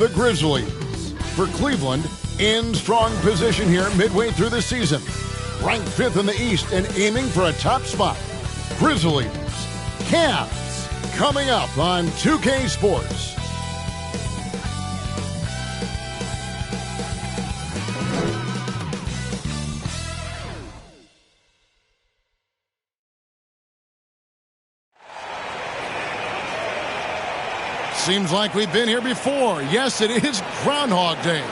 The Grizzlies for Cleveland in strong position here midway through the season. Ranked 5th in the East and aiming for a top spot. Grizzlies, Cavs, coming up on 2K Sports. Seems like we've been here before. Yes, it is Groundhog Day.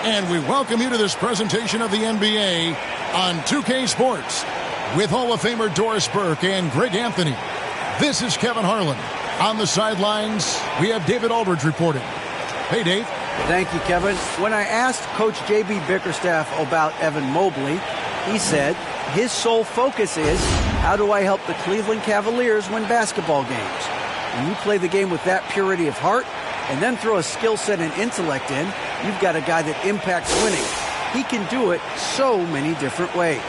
And we welcome you to this presentation of the NBA on 2K Sports with Hall of Famer Doris Burke and Greg Anthony. This is Kevin Harlan. On the sidelines, we have David Aldridge reporting. Hey, Dave. Thank you, Kevin. When I asked Coach J.B. Bickerstaff about Evan Mobley, he said his sole focus is, how do I help the Cleveland Cavaliers win basketball games? When you play the game with that purity of heart and then throw a skill set and intellect in, you've got a guy that impacts winning. He can do it so many different ways.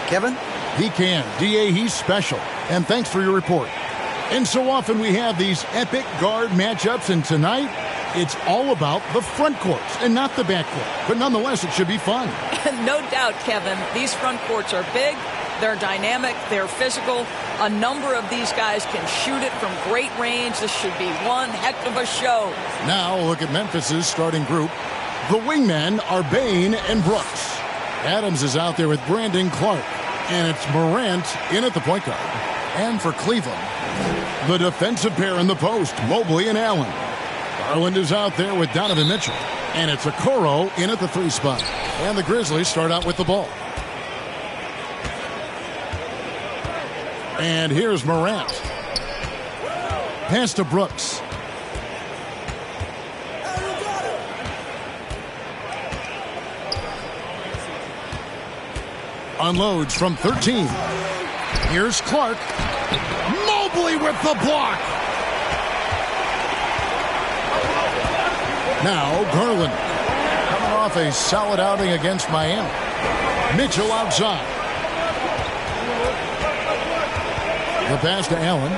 Kevin? He can. D.A., he's special. And thanks for your report. And so often we have these epic guard matchups, and tonight it's all about the front courts and not the back court. But nonetheless, it should be fun. No doubt, Kevin. These front courts are big. They're dynamic. They're physical. A number of these guys can shoot it from great range. This should be one heck of a show. Now look at Memphis's starting group. The wingmen are Bane and Brooks. Adams is out there with Brandon Clark. And it's Morant in at the point guard. And for Cleveland, the defensive pair in the post, Mobley and Allen. Garland is out there with Donovan Mitchell. And it's Okoro in at the 3 spot. And the Grizzlies start out with the ball. And here's Morant. Pass to Brooks. Unloads from 13. Here's Clark. Mobley with the block. Now Garland. Coming off a solid outing against Miami. Mitchell outside. The pass to Allen.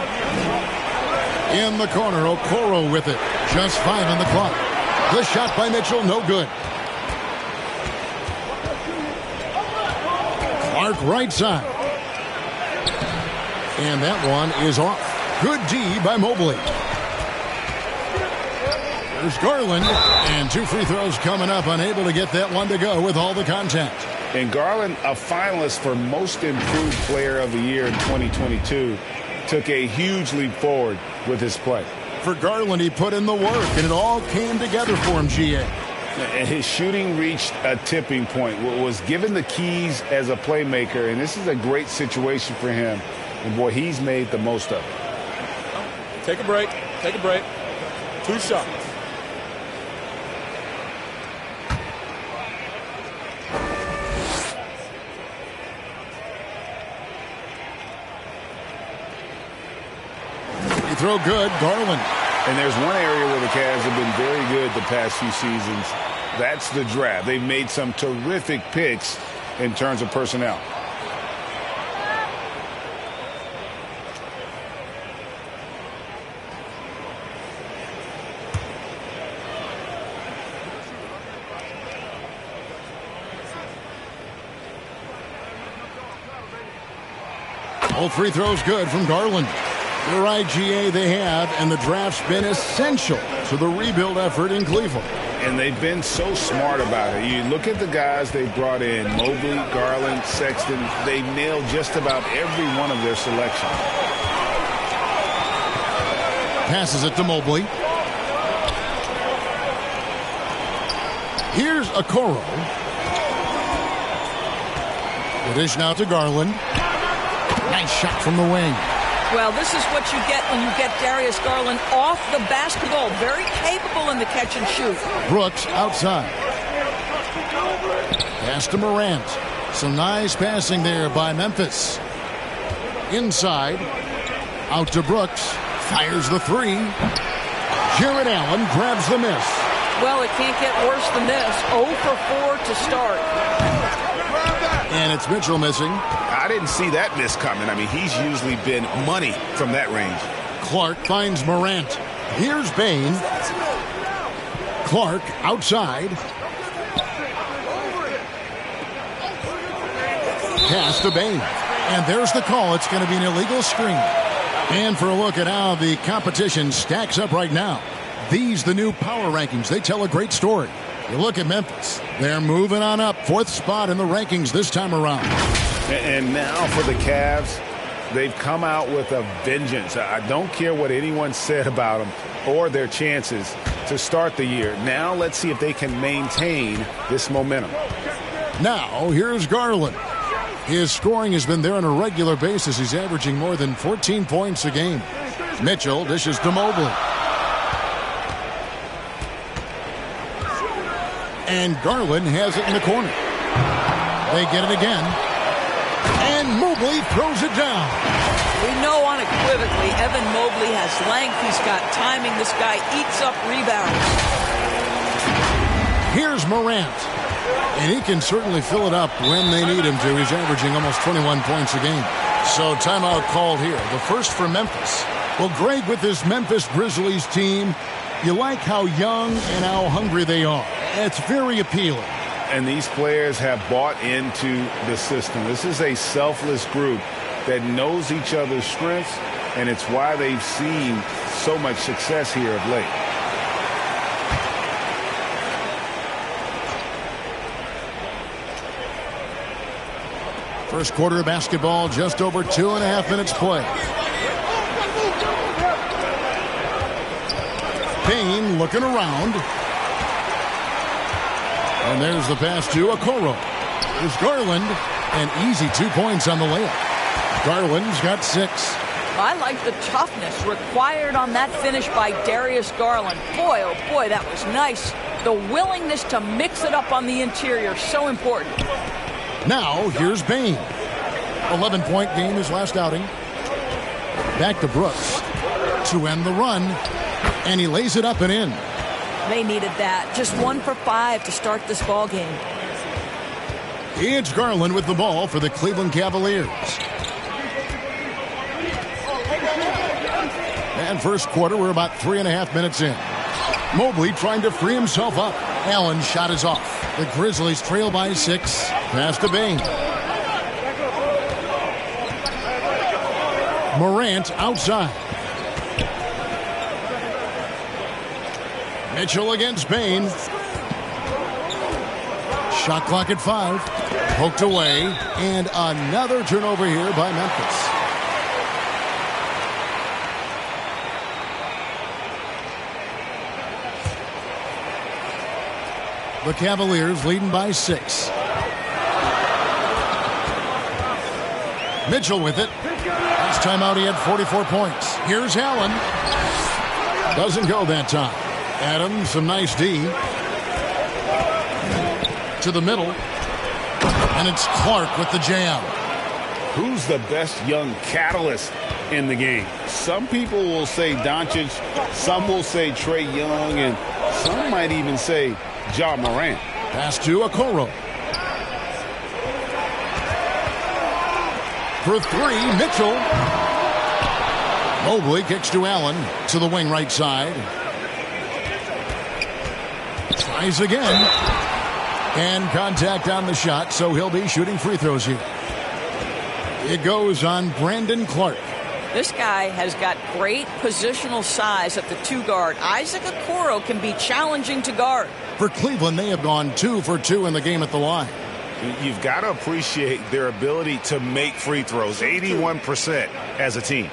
In the corner, Okoro with it. Just 5 on the clock. The shot by Mitchell, no good. Clark right side. And that one is off. Good D by Mobley. There's Garland. And 2 free throws coming up. Unable to get that one to go with all the contact. And Garland, a finalist for Most Improved Player of the Year in 2022, took a huge leap forward with his play. For Garland, he put in the work, and it all came together for him, GA. And his shooting reached a tipping point, was given the keys as a playmaker, and this is a great situation for him. And, boy, he's made the most of it. Take a break. Take a break. 2 shots. Throw good, Garland. And there's one area where the Cavs have been very good the past few seasons. That's the draft. They've made some terrific picks in terms of personnel. All free throws good from Garland. You're right, GA, they have, and the draft's been essential to the rebuild effort in Cleveland. And they've been so smart about it. You look at the guys they brought in, Mobley, Garland, Sexton. They nailed just about every one of their selections. Passes it to Mobley. Here's Okoro. The dish now to Garland. Nice shot from the wing. Well, this is what you get when you get Darius Garland off the basketball. Very capable in the catch and shoot. Brooks outside. Pass to Morant. Some nice passing there by Memphis. Inside. Out to Brooks. Fires the 3. Jared Allen grabs the miss. Well, it can't get worse than this. 0 for 4 to start. And it's Mitchell missing. I didn't see that miss coming. I mean, he's usually been money from that range. Clark finds Morant. Here's Bane. Clark outside. Pass to Bain. And there's the call. It's going to be an illegal screen. And for a look at how the competition stacks up right now. These, the new power rankings, they tell a great story. You look at Memphis. They're moving on up. 4th spot in the rankings this time around. And now for the Cavs, they've come out with a vengeance. I don't care what anyone said about them or their chances to start the year. Now let's see if they can maintain this momentum. Now here's Garland. His scoring has been there on a regular basis. He's averaging more than 14 points a game. Mitchell dishes to Mobley. And Garland has it in the corner. They get it again. And Mobley throws it down. We know unequivocally Evan Mobley has length. He's got timing. This guy eats up rebounds. Here's Morant. And he can certainly fill it up when they need him to. He's averaging almost 21 points a game. So timeout called here. The first for Memphis. Well, Greg, with this Memphis Grizzlies team, you like how young and how hungry they are. It's very appealing. And these players have bought into the system. This is a selfless group that knows each other's strengths, and it's why they've seen so much success here of late. First quarter of basketball, just over 2.5 minutes play. Payne looking around. And there's the pass to Okoro. There's Garland. And easy 2 points on the layup. Garland's got 6. I like the toughness required on that finish by Darius Garland. Boy, oh boy, that was nice. The willingness to mix it up on the interior, so important. Now, here's Bain. 11-point game his last outing. Back to Brooks to end the run. And he lays it up and in. They needed that. Just 1 for 5 to start this ball game. It's Garland with the ball for the Cleveland Cavaliers. And first quarter, we're about 3.5 minutes in. Mobley trying to free himself up. Allen's shot is off. The Grizzlies trail by 6. Pass to Bain. Morant outside. Mitchell against Bain. Shot clock at 5. Poked away. And another turnover here by Memphis. The Cavaliers leading by 6. Mitchell with it. Last time out he had 44 points. Here's Allen. Doesn't go that time. Adams, some nice D. To the middle. And it's Clark with the jam. Who's the best young catalyst in the game? Some people will say Doncic. Some will say Trae Young. And some might even say Ja Morant. Pass to Okoro. For 3, Mitchell. Mobley kicks to Allen. To the wing right side. Tries again. And contact on the shot, so he'll be shooting free throws here. It goes on Brandon Clark. This guy has got great positional size at the 2 guard. Isaac Okoro can be challenging to guard. For Cleveland, they have gone 2 for 2 in the game at the line. You've got to appreciate their ability to make free throws. 81% as a team.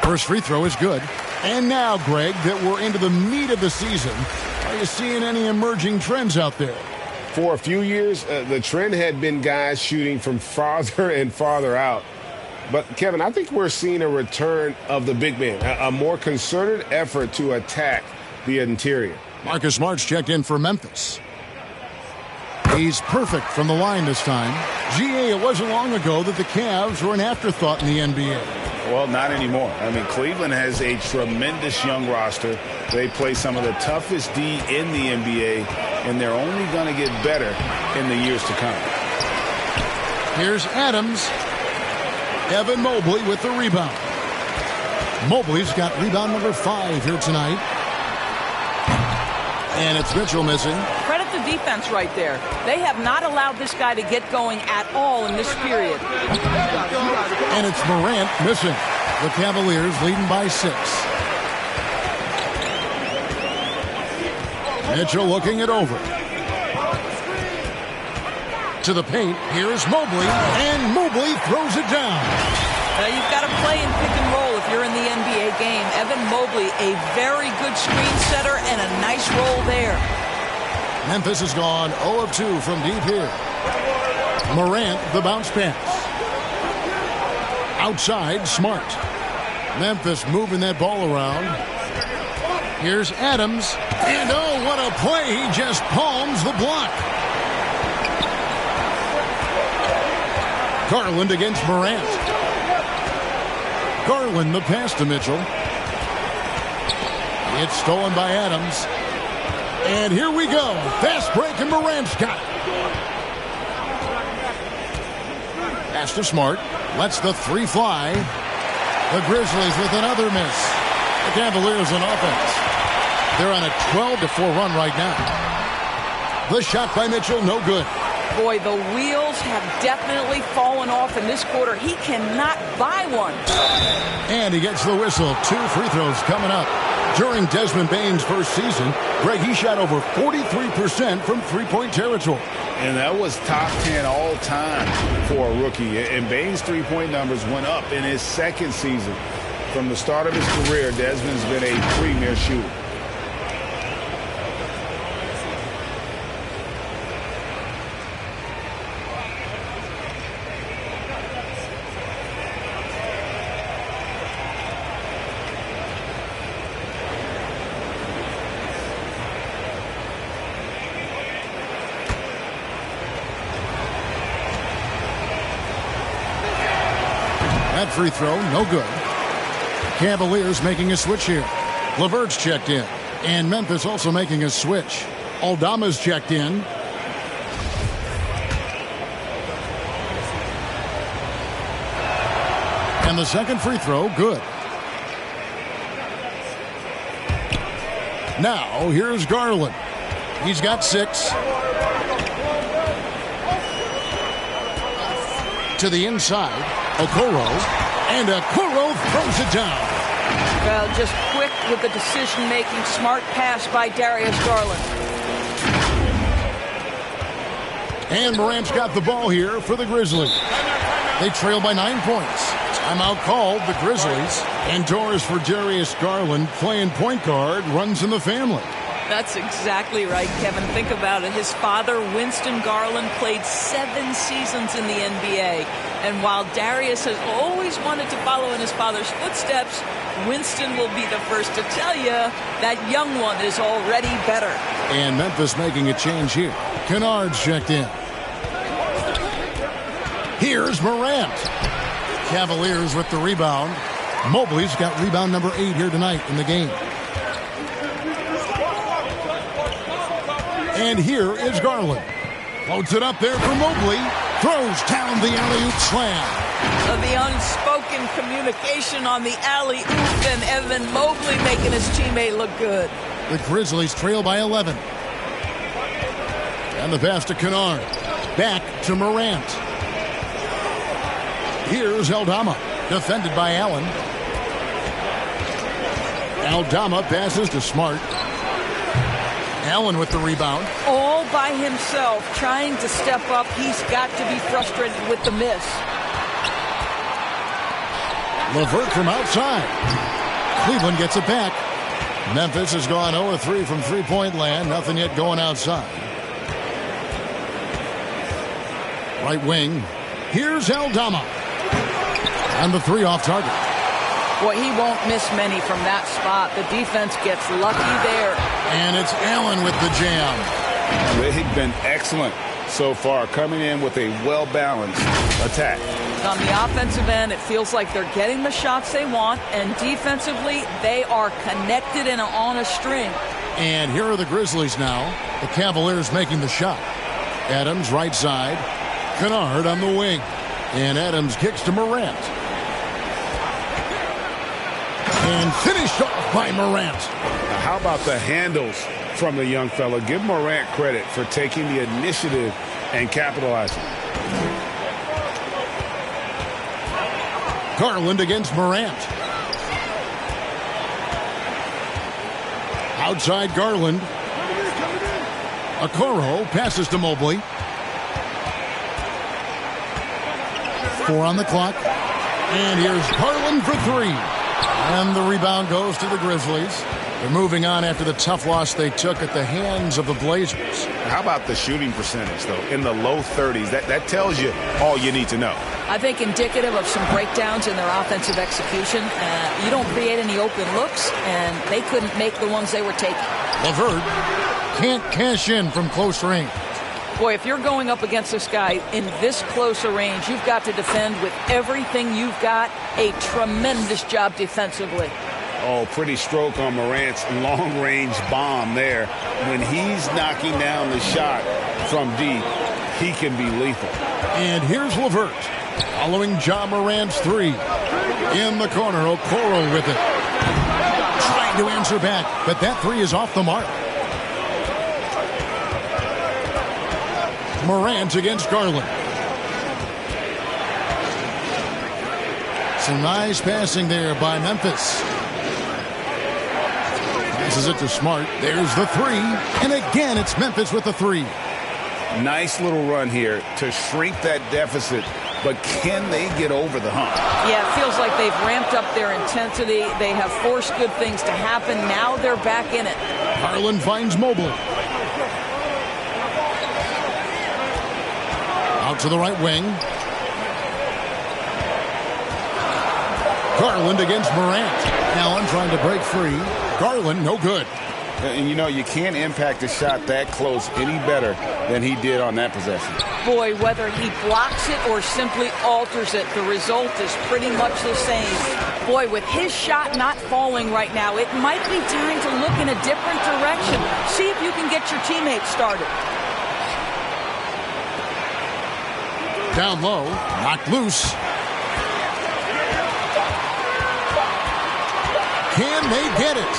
First free throw is good. And now, Greg, that we're into the meat of the season, are you seeing any emerging trends out there? For a few years, the trend had been guys shooting from farther and farther out. But, Kevin, I think we're seeing a return of the big man, a more concerted effort to attack the interior. Marcus Smart's checked in for Memphis. He's perfect from the line this time. GA, it wasn't long ago that the Cavs were an afterthought in the NBA. Well, not anymore. I mean, Cleveland has a tremendous young roster. They play some of the toughest D in the NBA. and they're only going to get better in the years to come. Here's Adams. Evan Mobley with the rebound. Mobley's got rebound number 5 here tonight. And it's Mitchell missing. Credit the defense right there. They have not allowed this guy to get going at all in this period. And it's Morant missing. The Cavaliers leading by 6. Mitchell looking it over. To the paint. Here's Mobley. And Mobley throws it down. You've got to play in pick and roll if you're in the NBA game. Evan Mobley, a very good screen setter and a nice roll there. Memphis has gone 0 of 2 from deep here. Morant, the bounce pass. Outside, Smart. Memphis moving that ball around. Here's Adams. And oh, what a play. He just palms the block. Garland against Morant. Garland the pass to Mitchell. It's stolen by Adams. And here we go. Fast break and Morant's got it. Pass to Smart. Lets the 3 fly. The Grizzlies with another miss. The Cavaliers on offense. They're on a 12-4 run right now. The shot by Mitchell, no good. Boy, the wheels have definitely fallen off in this quarter. He cannot buy one. And he gets the whistle. 2 free throws coming up. During Desmond Bane's first season, Greg, he shot over 43% from three-point territory. And that was top 10 all time for a rookie. And Bane's three-point numbers went up in his second season. From the start of his career, Desmond's been a premier shooter. That free throw, no good. Cavaliers making a switch here. LeVert's checked in. And Memphis also making a switch. Aldama's checked in. And the second free throw, good. Now, here's Garland. He's got 6. To the inside, Okoro. And Okoro throws it down. Well, just quick with the decision-making, smart pass by Darius Garland. And Morant's got the ball here for the Grizzlies. They trail by 9 points. Timeout called, the Grizzlies. Indoors for Darius Garland, playing point guard, runs in the family. That's exactly right, Kevin. Think about it. His father, Winston Garland, played 7 seasons in the NBA. And while Darius has always wanted to follow in his father's footsteps, Winston will be the first to tell you that young one is already better. And Memphis making a change here. Kennard's checked in. Here's Morant. Cavaliers with the rebound. Mobley's got rebound number 8 here tonight in the game. And here is Garland. Floats it up there for Mobley. Throws down the alley-oop slam. The unspoken communication on the alley-oop, and Evan Mobley making his teammate look good. The Grizzlies trail by 11. And the pass to Kennard. Back to Morant. Here's Aldama. Defended by Allen. Aldama passes to Smart. Allen with the rebound. All by himself, trying to step up. He's got to be frustrated with the miss. LeVert from outside. Cleveland gets it back. Memphis has gone 0-3 from three-point land. Nothing yet going outside. Right wing. Here's Aldama. And the 3 off target. Boy, he won't miss many from that spot. The defense gets lucky there. And it's Allen with the jam. They've been excellent so far, coming in with a well-balanced attack. On the offensive end, it feels like they're getting the shots they want, and defensively, they are connected and on a string. And here are the Grizzlies now. The Cavaliers making the shot. Adams right side. Kennard on the wing. And Adams kicks to Morant. And finished off by Morant. Now, how about the handles from the young fella? Give Morant credit for taking the initiative and capitalizing. Garland against Morant. Outside Garland. Okoro passes to Mobley. 4 on the clock. And here's Garland for 3. And the rebound goes to the Grizzlies. They're moving on after the tough loss they took at the hands of the Blazers. How about the shooting percentage, though? In the low 30s. That tells you all you need to know. I think indicative of some breakdowns in their offensive execution. You don't create any open looks, and they couldn't make the ones they were taking. LeVert can't cash in from close range. Boy, if you're going up against this guy in this close a range, you've got to defend with everything you've got. A tremendous job defensively. Oh, pretty stroke on Morant's long-range bomb there. When he's knocking down the shot from deep, he can be lethal. And here's LeVert following Ja Morant's 3. In the corner, Okoro with it. Trying to answer back, but that 3 is off the mark. Morant against Garland. Some nice passing there by Memphis. Passes it to Smart. There's the 3. And again, it's Memphis with the 3. Nice little run here to shrink that deficit, but can they get over the hump? Yeah, it feels like they've ramped up their intensity. They have forced good things to happen. Now they're back in it. Garland finds Mobley. Out to the right wing. Garland against Morant. Allen trying to break free. Garland, no good. And, you know, you can't impact a shot that close any better than he did on that possession. Boy, whether he blocks it or simply alters it, the result is pretty much the same. Boy, with his shot not falling right now, it might be time to look in a different direction. See if you can get your teammates started. Down low, knocked loose. Can they get it?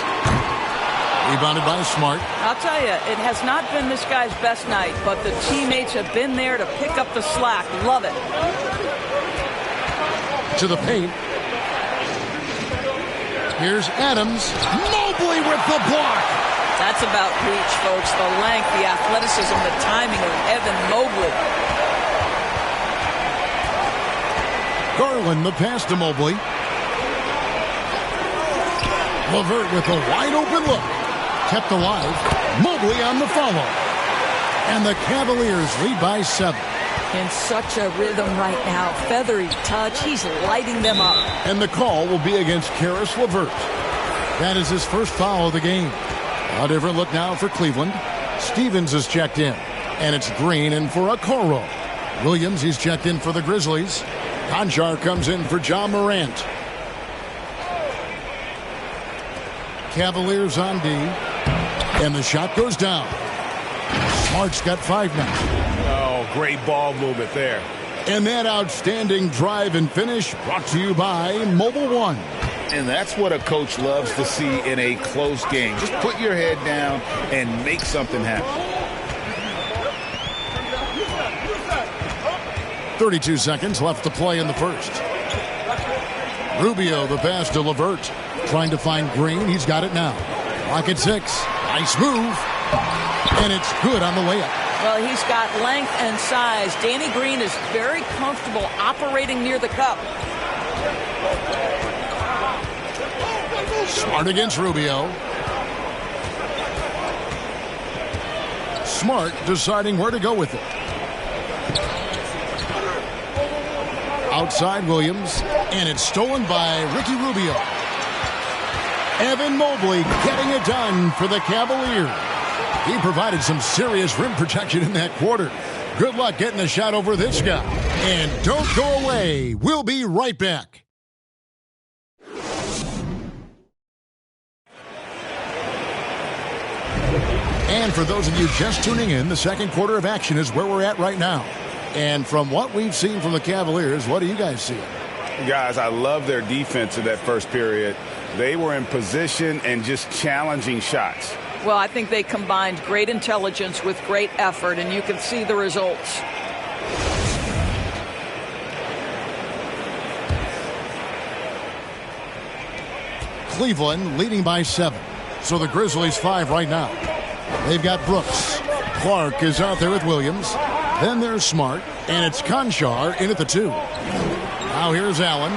Rebounded by Smart. I'll tell you, it has not been this guy's best night, but the teammates have been there to pick up the slack. Love it. To the paint. Here's Adams. Mobley with the block. That's about reach, folks. The length, the athleticism, the timing of Evan Mobley. Garland, the pass to Mobley. LeVert with a wide open look. Kept alive. Mobley on the follow. And the Cavaliers lead by 7. In such a rhythm right now. Feathery touch. He's lighting them up. And the call will be against Karis LeVert. That is his first foul of the game. A different look now for Cleveland. Stevens is checked in. And it's Green in for Okoro. Williams, he's checked in for the Grizzlies. Conchar comes in for Ja Morant. Cavaliers on D. And the shot goes down. Smart's got 5 now. Oh, great ball movement there. And that outstanding drive and finish brought to you by Mobile One. And that's what a coach loves to see in a close game. Just put your head down and make something happen. 32 seconds left to play in the first. Rubio, the pass to LeVert. Trying to find Green. He's got it now. Clock at 6. Nice move. And it's good on the layup. Well, he's got length and size. Danny Green is very comfortable operating near the cup. Smart against Rubio. Smart deciding where to go with it. Outside Williams. And it's stolen by Ricky Rubio. Evan Mobley getting it done for the Cavaliers. He provided some serious rim protection in that quarter. Good luck getting a shot over this guy. And don't go away. We'll be right back. And for those of you just tuning in, the second quarter of action is where we're at right now. And from what we've seen from the Cavaliers, what do you guys see? Guys, I love their defense in that first period. They were in position and just challenging shots. Well, I think they combined great intelligence with great effort, and you can see the results. Cleveland leading by 7. So the Grizzlies 5 right now. They've got Brooks. Clark is out there with Williams. Then there's Smart, and it's Conchar in at the 2. Now here's Allen.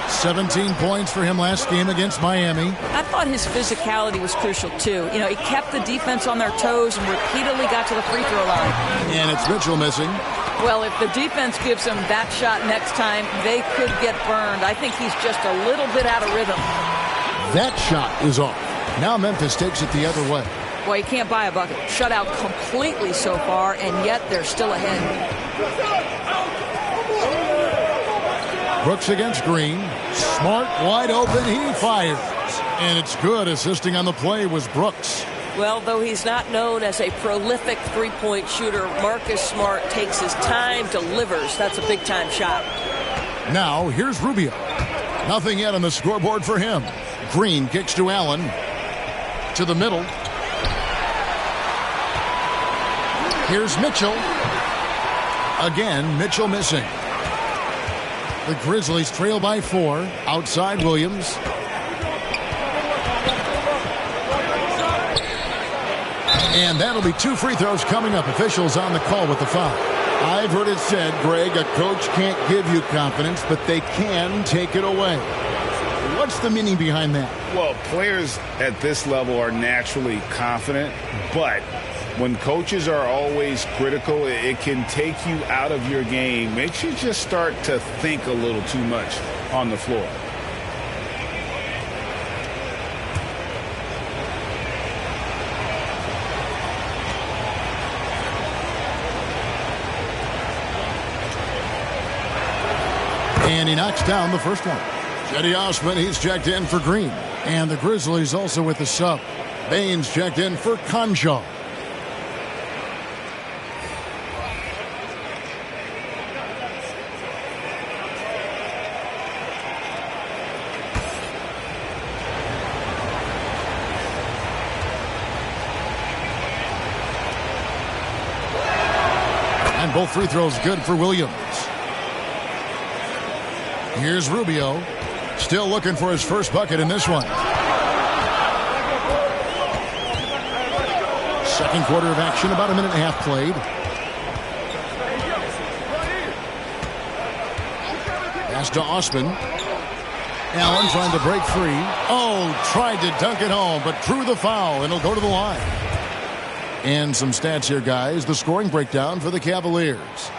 17 points for him last game against Miami. I thought his physicality was crucial, too. You know, he kept the defense on their toes and repeatedly got to the free throw line. And it's Mitchell missing. Well, if the defense gives him that shot next time, they could get burned. I think he's just a little bit out of rhythm. That shot is off. Now Memphis takes it the other way. Well, you can't buy a bucket. Shut out completely so far, and yet they're still ahead. Brooks against Green. Smart wide open. He fires. And it's good. Assisting on the play was Brooks. Well, though he's not known as a prolific three-point shooter, Marcus Smart takes his time, delivers. That's a big-time shot. Now, here's Rubio. Nothing yet on the scoreboard for him. Green kicks to Allen. To the middle. Here's Mitchell. Again, Mitchell missing. The Grizzlies trail by 4. Outside Williams. And that'll be 2 free throws coming up. Officials on the call with the foul. I've heard it said, Greg, a coach can't give you confidence, but they can take it away. What's the meaning behind that? Well, players at this level are naturally confident, but when coaches are always critical, it can take you out of your game. Makes you just start to think a little too much on the floor. And he knocks down the first one. Cedi Osman, he's checked in for Green. And the Grizzlies also with the sub. Baines checked in for Conchar. And both free throws good for Williams. Here's Rubio. Still looking for his first bucket in this one. Second quarter of action, about a minute and a half played. Pass to Osman. Allen trying to break free. Oh, tried to dunk it home, but drew the foul, and he'll go to the line. And some stats here, guys. The scoring breakdown for the Cavaliers.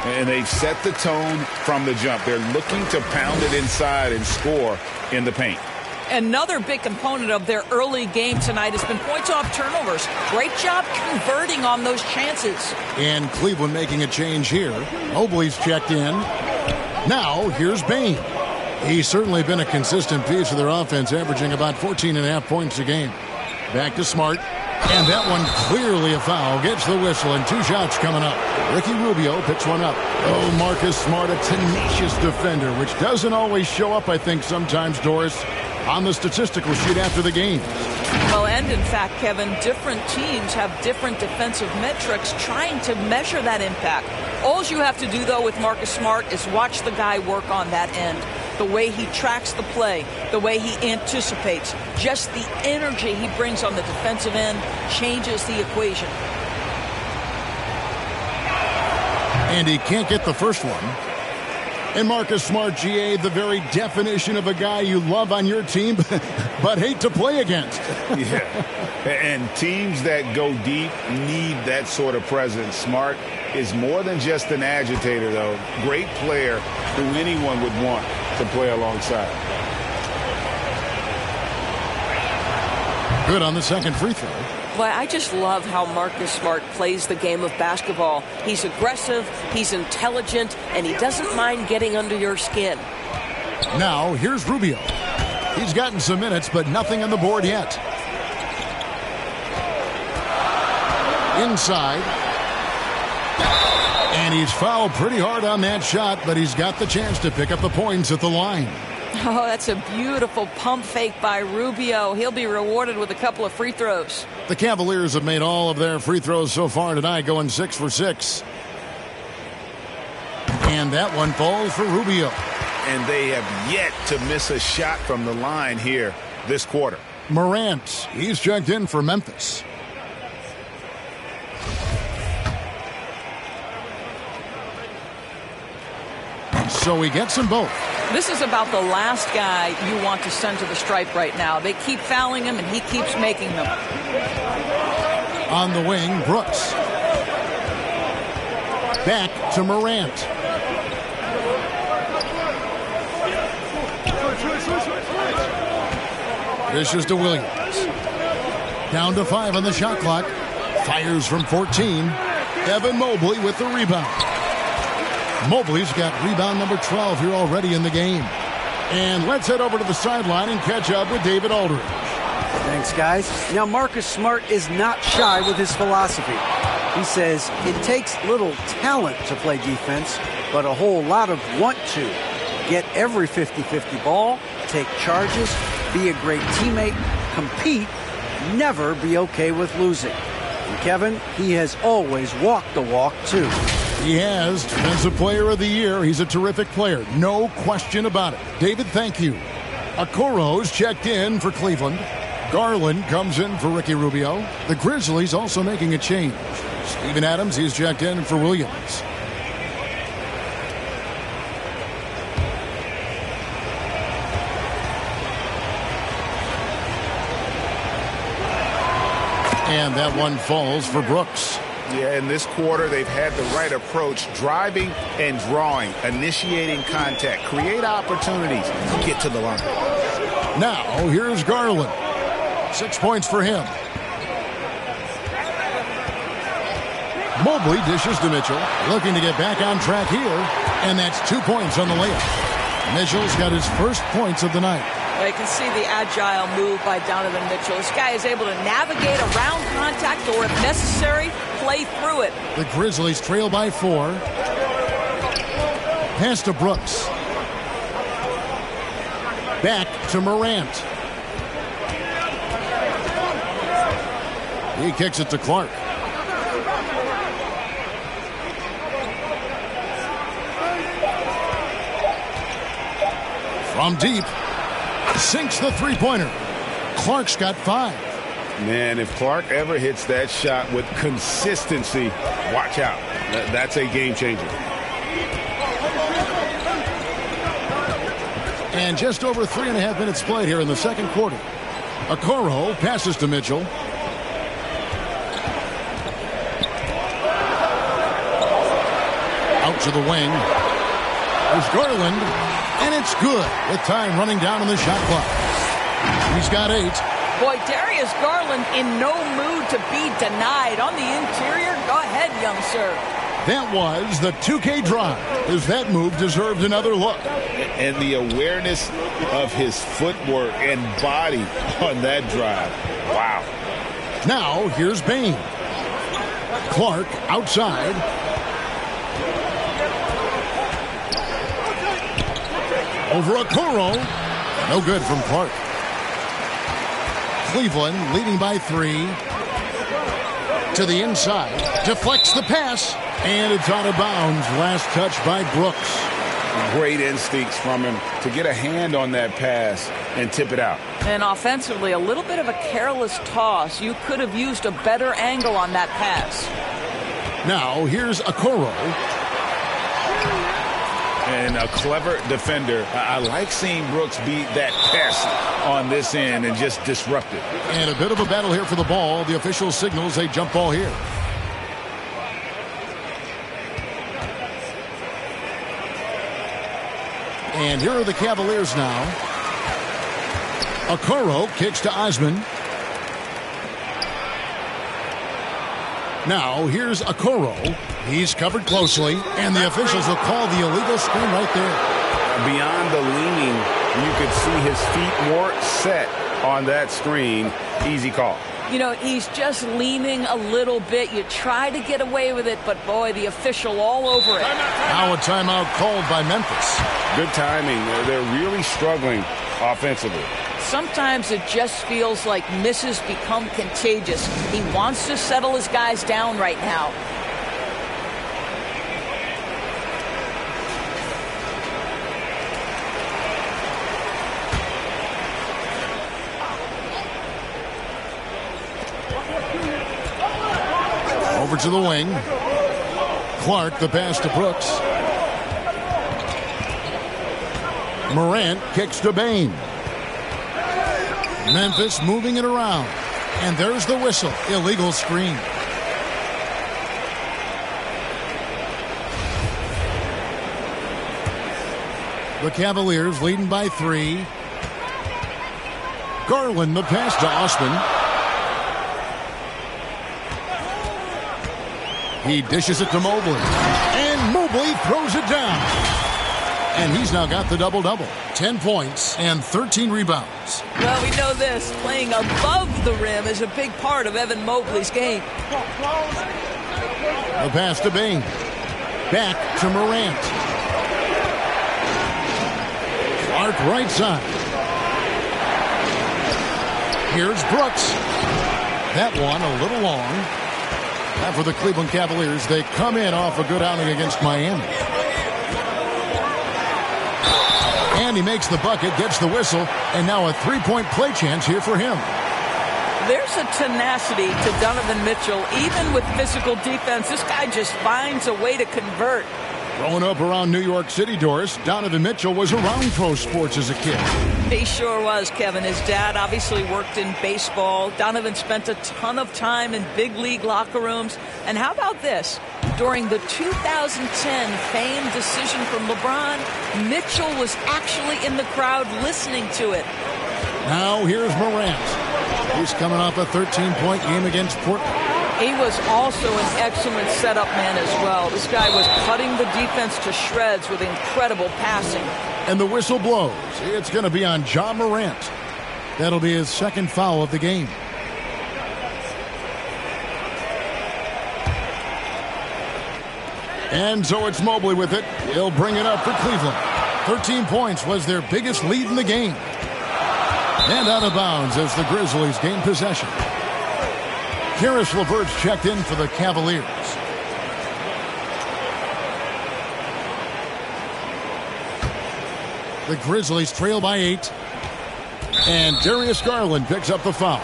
And they've set the tone from the jump. They're looking to pound it inside and score in the paint. Another big component of their early game tonight has been points off turnovers. Great job converting on those chances. And Cleveland making a change here. Mobley's checked in. Now, here's Bain. He's certainly been a consistent piece of their offense, averaging about 14.5 points a game. Back to Smart. And that one clearly a foul. Gets the whistle, and 2 shots coming up. Ricky Rubio picks one up. Oh, Marcus Smart, a tenacious defender, which doesn't always show up, I think, sometimes, Doris, on the statistical sheet after the game. Well, and in fact, Kevin, different teams have different defensive metrics trying to measure that impact. All you have to do, though, with Marcus Smart is watch the guy work on that end. The way he tracks the play, the way he anticipates, just the energy he brings on the defensive end changes the equation. And he can't get the first one. And Marcus Smart, GA, the very definition of a guy you love on your team, but hate to play against. Yeah, and teams that go deep need that sort of presence. Smart is more than just an agitator, though. Great player who anyone would want to play alongside. Good on the second free throw. Well, I just love how Marcus Smart plays the game of basketball. He's aggressive, he's intelligent, and he doesn't mind getting under your skin. Now, here's Rubio. He's gotten some minutes, but nothing on the board yet. Inside. And he's fouled pretty hard on that shot, but he's got the chance to pick up the points at the line. Oh, that's a beautiful pump fake by Rubio. He'll be rewarded with a couple of free throws. The Cavaliers have made all of their free throws so far tonight, going 6 for 6. And that one falls for Rubio. And they have yet to miss a shot from the line here this quarter. Morant, he's checked in for Memphis. So he gets them both. This is about the last guy you want to send to the stripe right now. They keep fouling him, and he keeps making them. On the wing, Brooks. Back to Morant. Dishes to Williams. Down to 5 on the shot clock. Fires from 14. Evan Mobley with the rebound. Mobley's got rebound number 12 here already in the game. And let's head over to the sideline and catch up with David Aldridge. Thanks, guys. Now, Marcus Smart is not shy with his philosophy. He says it takes little talent to play defense, but a whole lot of want to. Get every 50-50 ball, take charges, be a great teammate, compete, never be okay with losing. And Kevin, he has always walked the walk, too. He has. Defensive Player of the Year. He's a terrific player. No question about it. David, thank you. Okoro's checked in for Cleveland. Garland comes in for Ricky Rubio. The Grizzlies also making a change. Steven Adams, he's checked in for Williams. And that one falls for Brooks. Yeah, in this quarter, they've had the right approach, driving and drawing, initiating contact, create opportunities, get to the line. Now, here's Garland. 6 points for him. Mobley dishes to Mitchell, looking to get back on track here, and that's 2 points on the layup. Mitchell's got his first points of the night. You can see the agile move by Donovan Mitchell. This guy is able to navigate around contact or, if necessary, play through it. The Grizzlies trail by 4. Pass to Brooks. Back to Morant. He kicks it to Clark. From deep. Sinks the three-pointer. Clark's got 5. Man, if Clark ever hits that shot with consistency, watch out. That's a game changer. And just over 3.5 minutes played here in the second quarter. Okoro passes to Mitchell. Out to the wing. There's Garland. And it's good with time running down on the shot clock. He's got 8. Boy, Darius Garland in no mood to be denied. On the interior, go ahead, young sir. That was the 2K drive, as that move deserved another look. And the awareness of his footwork and body on that drive. Wow. Now, here's Bain. Clark outside. Over Okoro. No good from Clark. Cleveland leading by 3. To the inside. Deflects the pass. And it's out of bounds. Last touch by Brooks. Great instincts from him to get a hand on that pass and tip it out. And offensively, a little bit of a careless toss. You could have used a better angle on that pass. Now, here's Okoro. And a clever defender. I like seeing Brooks be that pest on this end and just disrupt it. And a bit of a battle here for the ball. The official signals a jump ball here. And here are the Cavaliers now. Okoro kicks to Osman. Now, here's Okoro. He's covered closely, and the officials will call the illegal screen right there. Beyond the leaning, you could see his feet more set on that screen. Easy call. You know, he's just leaning a little bit. You try to get away with it, but boy, the official all over it. Now a timeout called by Memphis. Good timing. They're really struggling offensively. Sometimes it just feels like misses become contagious. He wants to settle his guys down right now. Over to the wing. Clark, the pass to Brooks. Morant kicks to Bain. Memphis moving it around. And there's the whistle. Illegal screen. The Cavaliers leading by 3. Garland, the pass to Osman. He dishes it to Mobley. And Mobley throws it down. And he's now got the double-double. 10 points and 13 rebounds. Well, we know this. Playing above the rim is a big part of Evan Mobley's game. The pass to Bain. Back to Morant. Clark right side. Here's Brooks. That one a little long. And for the Cleveland Cavaliers, they come in off a good outing against Miami. And he makes the bucket, gets the whistle, and now a three-point play chance here for him. There's a tenacity to Donovan Mitchell. Even with physical defense, this guy just finds a way to convert. Growing up around New York City, Doris, Donovan Mitchell was around pro sports as a kid. He sure was, Kevin. His dad obviously worked in baseball. Donovan spent a ton of time in big league locker rooms. And how about this? During the 2010 famed decision from LeBron, Mitchell was actually in the crowd listening to it. Now here's Morant. He's coming off a 13-point game against Portland. He was also an excellent setup man as well. This guy was cutting the defense to shreds with incredible passing. And the whistle blows. It's going to be on Ja Morant. That'll be his second foul of the game. And so it's Mobley with it. He'll bring it up for Cleveland. 13 points was their biggest lead in the game. And out of bounds as the Grizzlies gain possession. Karis LeVert's checked in for the Cavaliers. The Grizzlies trail by 8. And Darius Garland picks up the foul.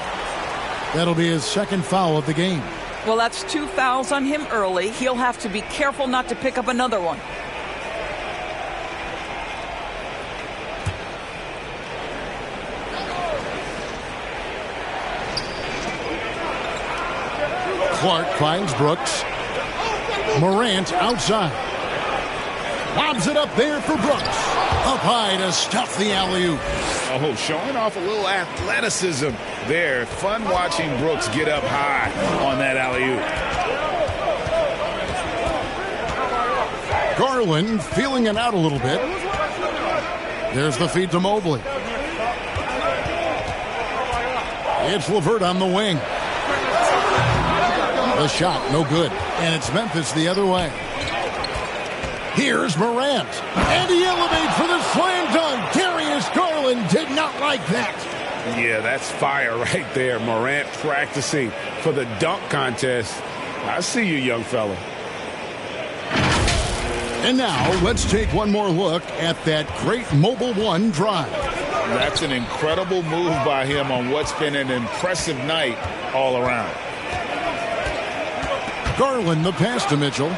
That'll be his second foul of the game. Well, that's 2 fouls on him early. He'll have to be careful not to pick up another one. Clark finds Brooks. Morant outside. Lobs it up there for Brooks. Up high to stuff the alley-oop. Oh, showing off a little athleticism there. Fun watching Brooks get up high on that alley-oop. Garland feeling it out a little bit. There's the feed to Mobley. It's LeVert on the wing. The shot, no good. And it's Memphis the other way. Here's Morant. And he elevates for the slam dunk. Darius Garland did not like that. Yeah, that's fire right there. Morant practicing for the dunk contest. I see you, young fella. And now, let's take one more look at that great Mobile One drive. That's an incredible move by him on what's been an impressive night all around. Garland, the pass to Mitchell.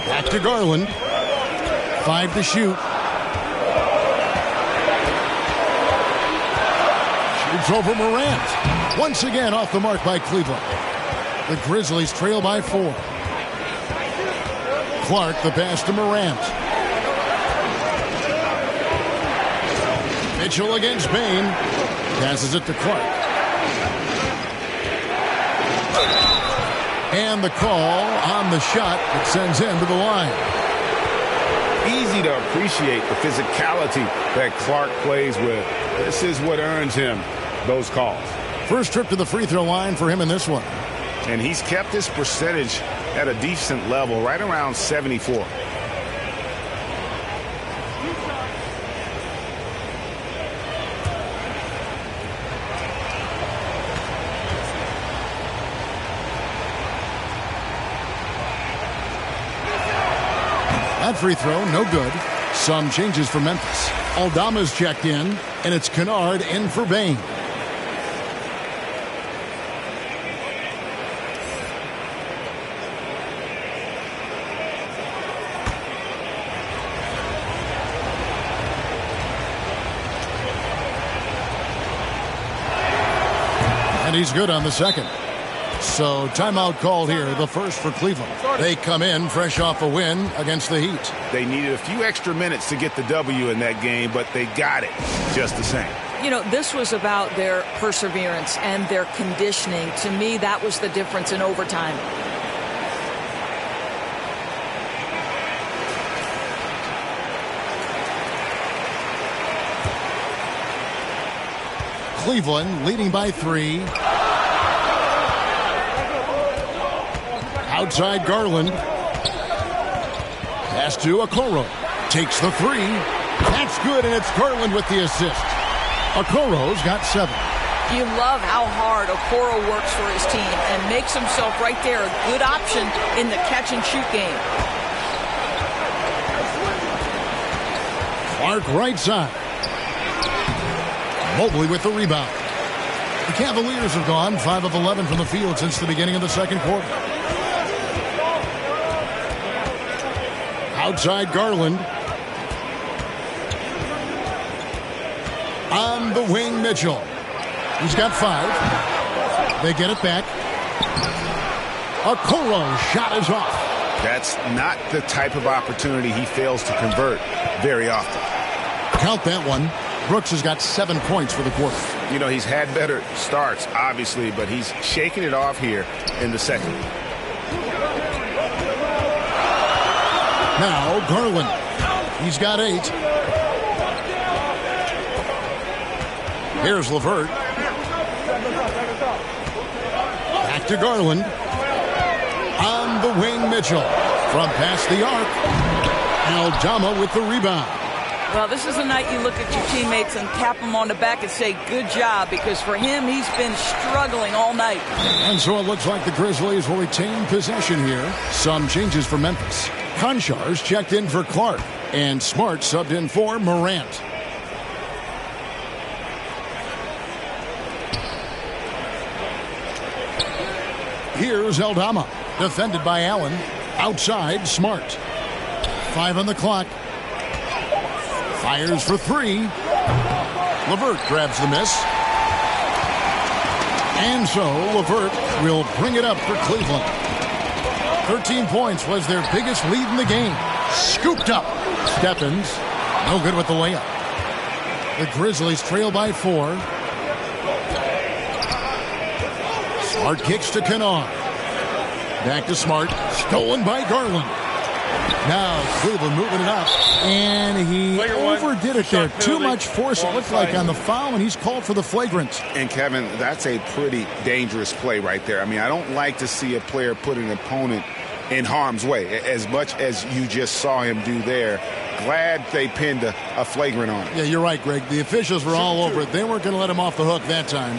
Back to Garland. 5 to shoot. Shoots over Morant. Once again off the mark by Cleveland. The Grizzlies trail by 4. Clark, the pass to Morant. Mitchell against Bain. Passes it to Clark. And the call on the shot that sends him to the line. easy to appreciate the physicality that Clark plays with. This is what earns him those calls. First trip to the free throw line for him in this one. And he's kept his percentage at a decent level, right around 74. That free throw, no good. Some changes for Memphis. Aldama's checked in, and it's Kennard in for Bain. And he's good on the second. So timeout called here, the first for Cleveland. They come in fresh off a win against the Heat. They needed a few extra minutes to get the W in that game, but they got it just the same. You know, this was about their perseverance and their conditioning. To me, that was the difference in overtime. Cleveland leading by 3. Outside Garland. Pass to Okoro. Takes the 3. That's good, and it's Garland with the assist. Okoro's got 7. You love how hard Okoro works for his team and makes himself right there a good option in the catch-and-shoot game. Clark right side. Mobley with the rebound. The Cavaliers have gone 5 of 11 from the field since the beginning of the second quarter. Outside Garland. On the wing, Mitchell. He's got 5. They get it back. Okoro's shot is off. That's not the type of opportunity he fails to convert very often. Count that one. Brooks has got 7 points for the quarter. You know, he's had better starts, obviously, but he's shaking it off here in the second. Now Garland. He's got 8. Here's LeVert. Back to Garland. On the wing, Mitchell. From past the arc. Aldama with the rebound. Well, this is a night you look at your teammates and tap them on the back and say, good job, because for him, he's been struggling all night. And so it looks like the Grizzlies will retain possession here. Some changes for Memphis. Konchar's checked in for Clark, and Smart subbed in for Morant. Here's Aldama, defended by Allen. Outside, Smart. 5 on the clock. Fires for 3. LeVert grabs the miss. And so LeVert will bring it up for Cleveland. 13 points was their biggest lead in the game. Scooped up. Stephens, no good with the layup. The Grizzlies trail by 4. Smart kicks to Kennard. Back to Smart. Stolen by Garland. Now Cleveland moving it up. And he overdid it there. Too much force, it looked like, on the foul, and he's called for the flagrant. And, Kevin, that's a pretty dangerous play right there. I mean, I don't like to see a player put an opponent in harm's way, as much as you just saw him do there. Glad they pinned a flagrant on him. Yeah, you're right, Greg. The officials were all over it. They weren't going to let him off the hook that time.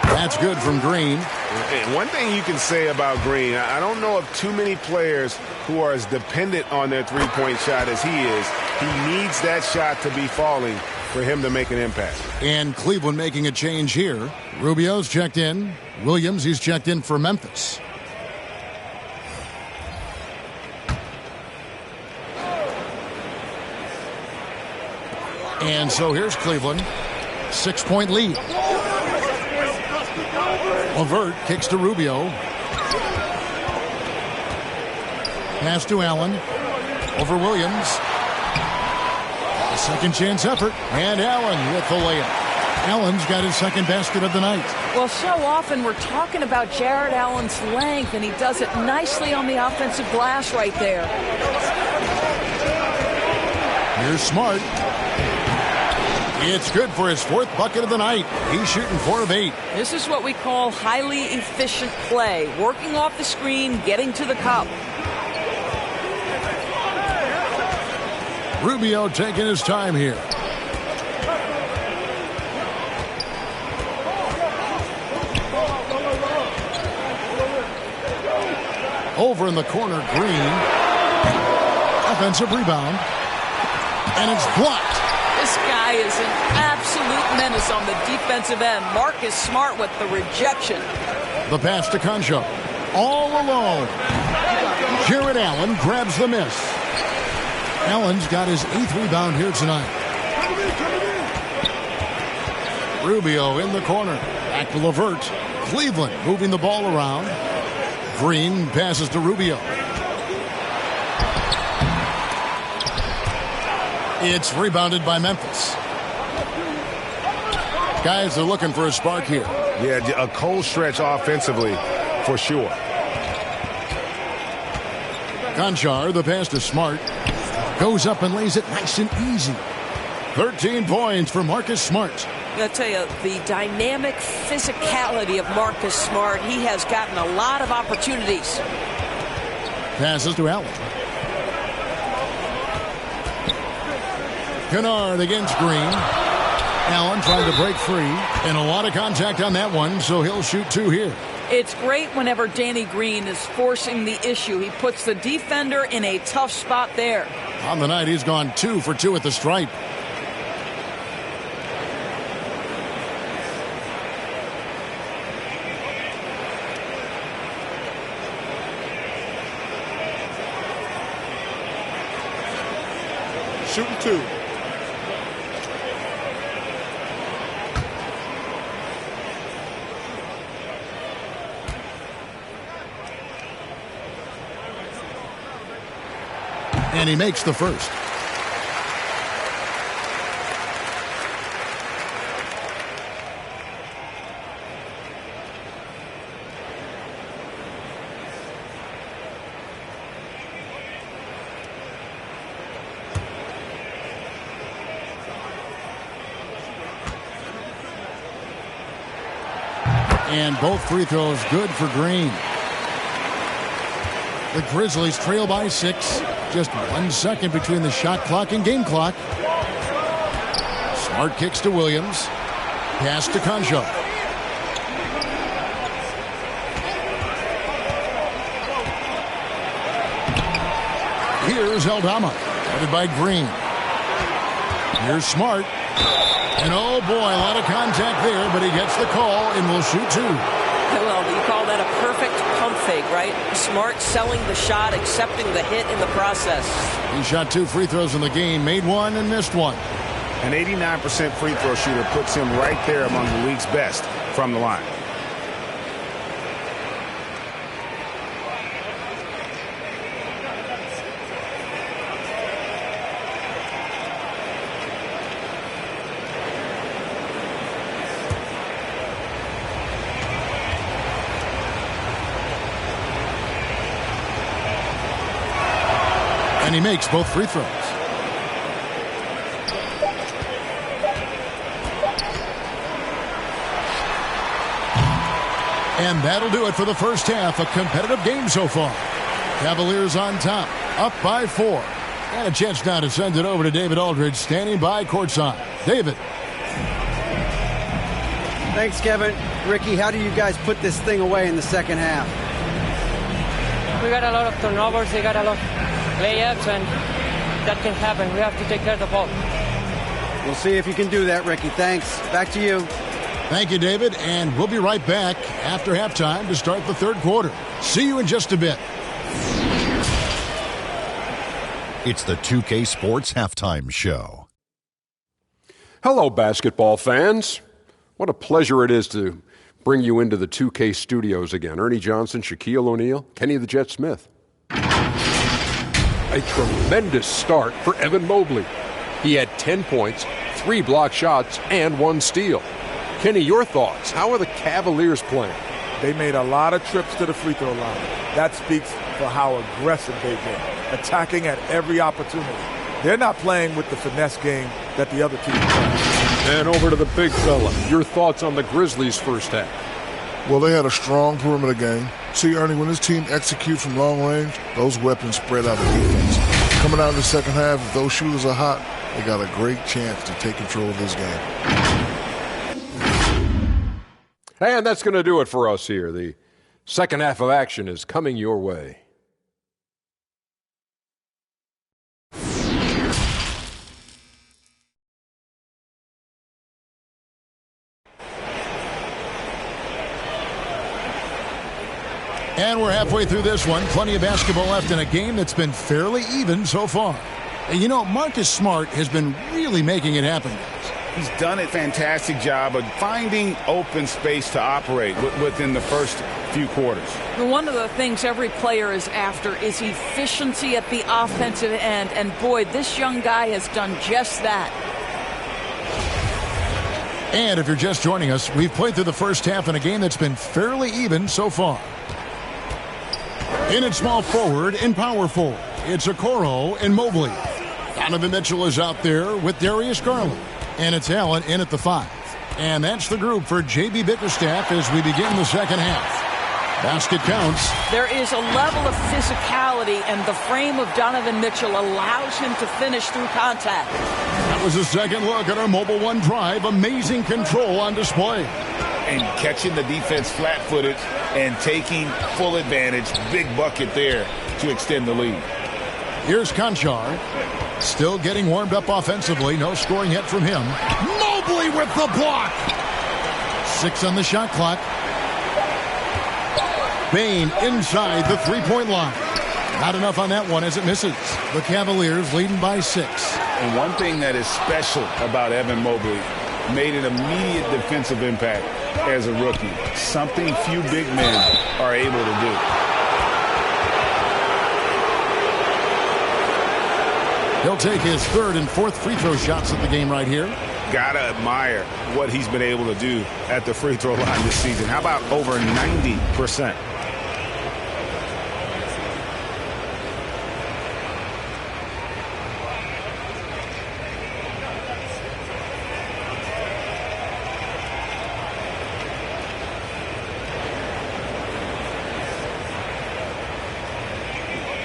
That's good from Green. And one thing you can say about Green, I don't know of too many players who are as dependent on their three-point shot as he is. He needs that shot to be falling for him to make an impact. And Cleveland making a change here. Rubio's checked in. Williams, he's checked in for Memphis. And so here's Cleveland. 6-point lead. LeVert kicks to Rubio. Pass to Allen. Over Williams. A second chance effort. And Allen with the layup. Allen's got his second basket of the night. Well, so often we're talking about Jared Allen's length, and he does it nicely on the offensive glass right there. Here's Smart. It's good for his fourth bucket of the night. He's shooting 4 of 8. This is what we call highly efficient play. Working off the screen, getting to the cup. Rubio taking his time here. Over in the corner, Green. Offensive rebound. And it's blocked. This guy is an absolute menace on the defensive end. Marcus Smart with the rejection. The pass to Concho. All alone. Jared Allen grabs the miss. Allen's got his 8th rebound here tonight. Rubio in the corner. Back to LeVert. Cleveland moving the ball around. Green passes to Rubio. It's rebounded by Memphis. Guys are looking for a spark here. Yeah, a cold stretch offensively for sure. Conchar, the pass to Smart. Goes up and lays it nice and easy. 13 points for Marcus Smart. I'll tell you, the dynamic physicality of Marcus Smart, he has gotten a lot of opportunities. Passes to Allen. Kennard against Green. Allen trying to break free. And a lot of contact on that one, so he'll shoot 2 here. It's great whenever Danny Green is forcing the issue. He puts the defender in a tough spot there. On the night, he's gone 2 for 2 at the stripe. Shooting 2. And he makes the first. And both free throws good for Green. The Grizzlies trail by 6. Just 1 second between the shot clock and game clock. Smart kicks to Williams. Pass to Concho. Here's Aldama, headed by Green. Here's Smart. And oh boy, a lot of contact there, but he gets the call and will shoot 2. Well, you call that a perfect pump fake, right? Smart selling the shot, accepting the hit in the process. He shot 2 free throws in the game, made 1 and missed 1. An 89% free throw shooter puts him right there among the league's best from the line. And he makes both free throws. And that'll do it for the first half. A competitive game so far. Cavaliers on top, up by 4. And a chance now to send it over to David Aldridge, standing by courtside. David. Thanks, Kevin. Ricky, how do you guys put this thing away in the second half? We got a lot of turnovers. They got a lot of layups, and that can happen. We have to take care of the ball. We'll see if you can do that, Ricky. Thanks. Back to you. Thank you, David. And we'll be right back after halftime to start the third quarter. See you in just a bit. It's the 2K Sports Halftime Show. Hello, basketball fans. What a pleasure it is to bring you into the 2K studios again. Ernie Johnson, Shaquille O'Neal, Kenny the Jet Smith. A tremendous start for Evan Mobley. He had 10 points, 3 block shots, and 1 steal. Kenny, your thoughts? How are the Cavaliers playing? They made a lot of trips to the free throw line. That speaks for how aggressive they've been, attacking at every opportunity. They're not playing with the finesse game that the other team plays. And over to the big fella. Your thoughts on the Grizzlies' first half? Well, they had a strong perimeter game. See, Ernie, when this team executes from long range, those weapons spread out the defense. Coming out in the second half, if those shooters are hot, they got a great chance to take control of this game. And that's going to do it for us here. The second half of action is coming your way. And we're halfway through this one. Plenty of basketball left in a game that's been fairly even so far. And you know, Marcus Smart has been really making it happen. He's done a fantastic job of finding open space to operate within the first few quarters. One of the things every player is after is efficiency at the offensive end. And boy, this young guy has done just that. And if you're just joining us, we've played through the first half in a game that's been fairly even so far. In at small forward and power forward, it's Okoro and Mobley. Donovan Mitchell is out there with Darius Garland. And it's Allen in at the 5. And that's the group for J.B. Bickerstaff as we begin the second half. Basket counts. There is a level of physicality, and the frame of Donovan Mitchell allows him to finish through contact. That was a second look at our Mobile One drive. Amazing control on display. And catching the defense flat-footed and taking full advantage. Big bucket there to extend the lead. Here's Conchar. Still getting warmed up offensively. No scoring yet from him. Mobley with the block. 6 on the shot clock. Bain inside the three-point line. Not enough on that one as it misses. The Cavaliers leading by 6. And one thing that is special about Evan Mobley, made an immediate defensive impact as a rookie. Something few big men are able to do. He'll take his 3rd and 4th free throw shots at the game right here. Gotta admire what he's been able to do at the free throw line this season. How about over 90%?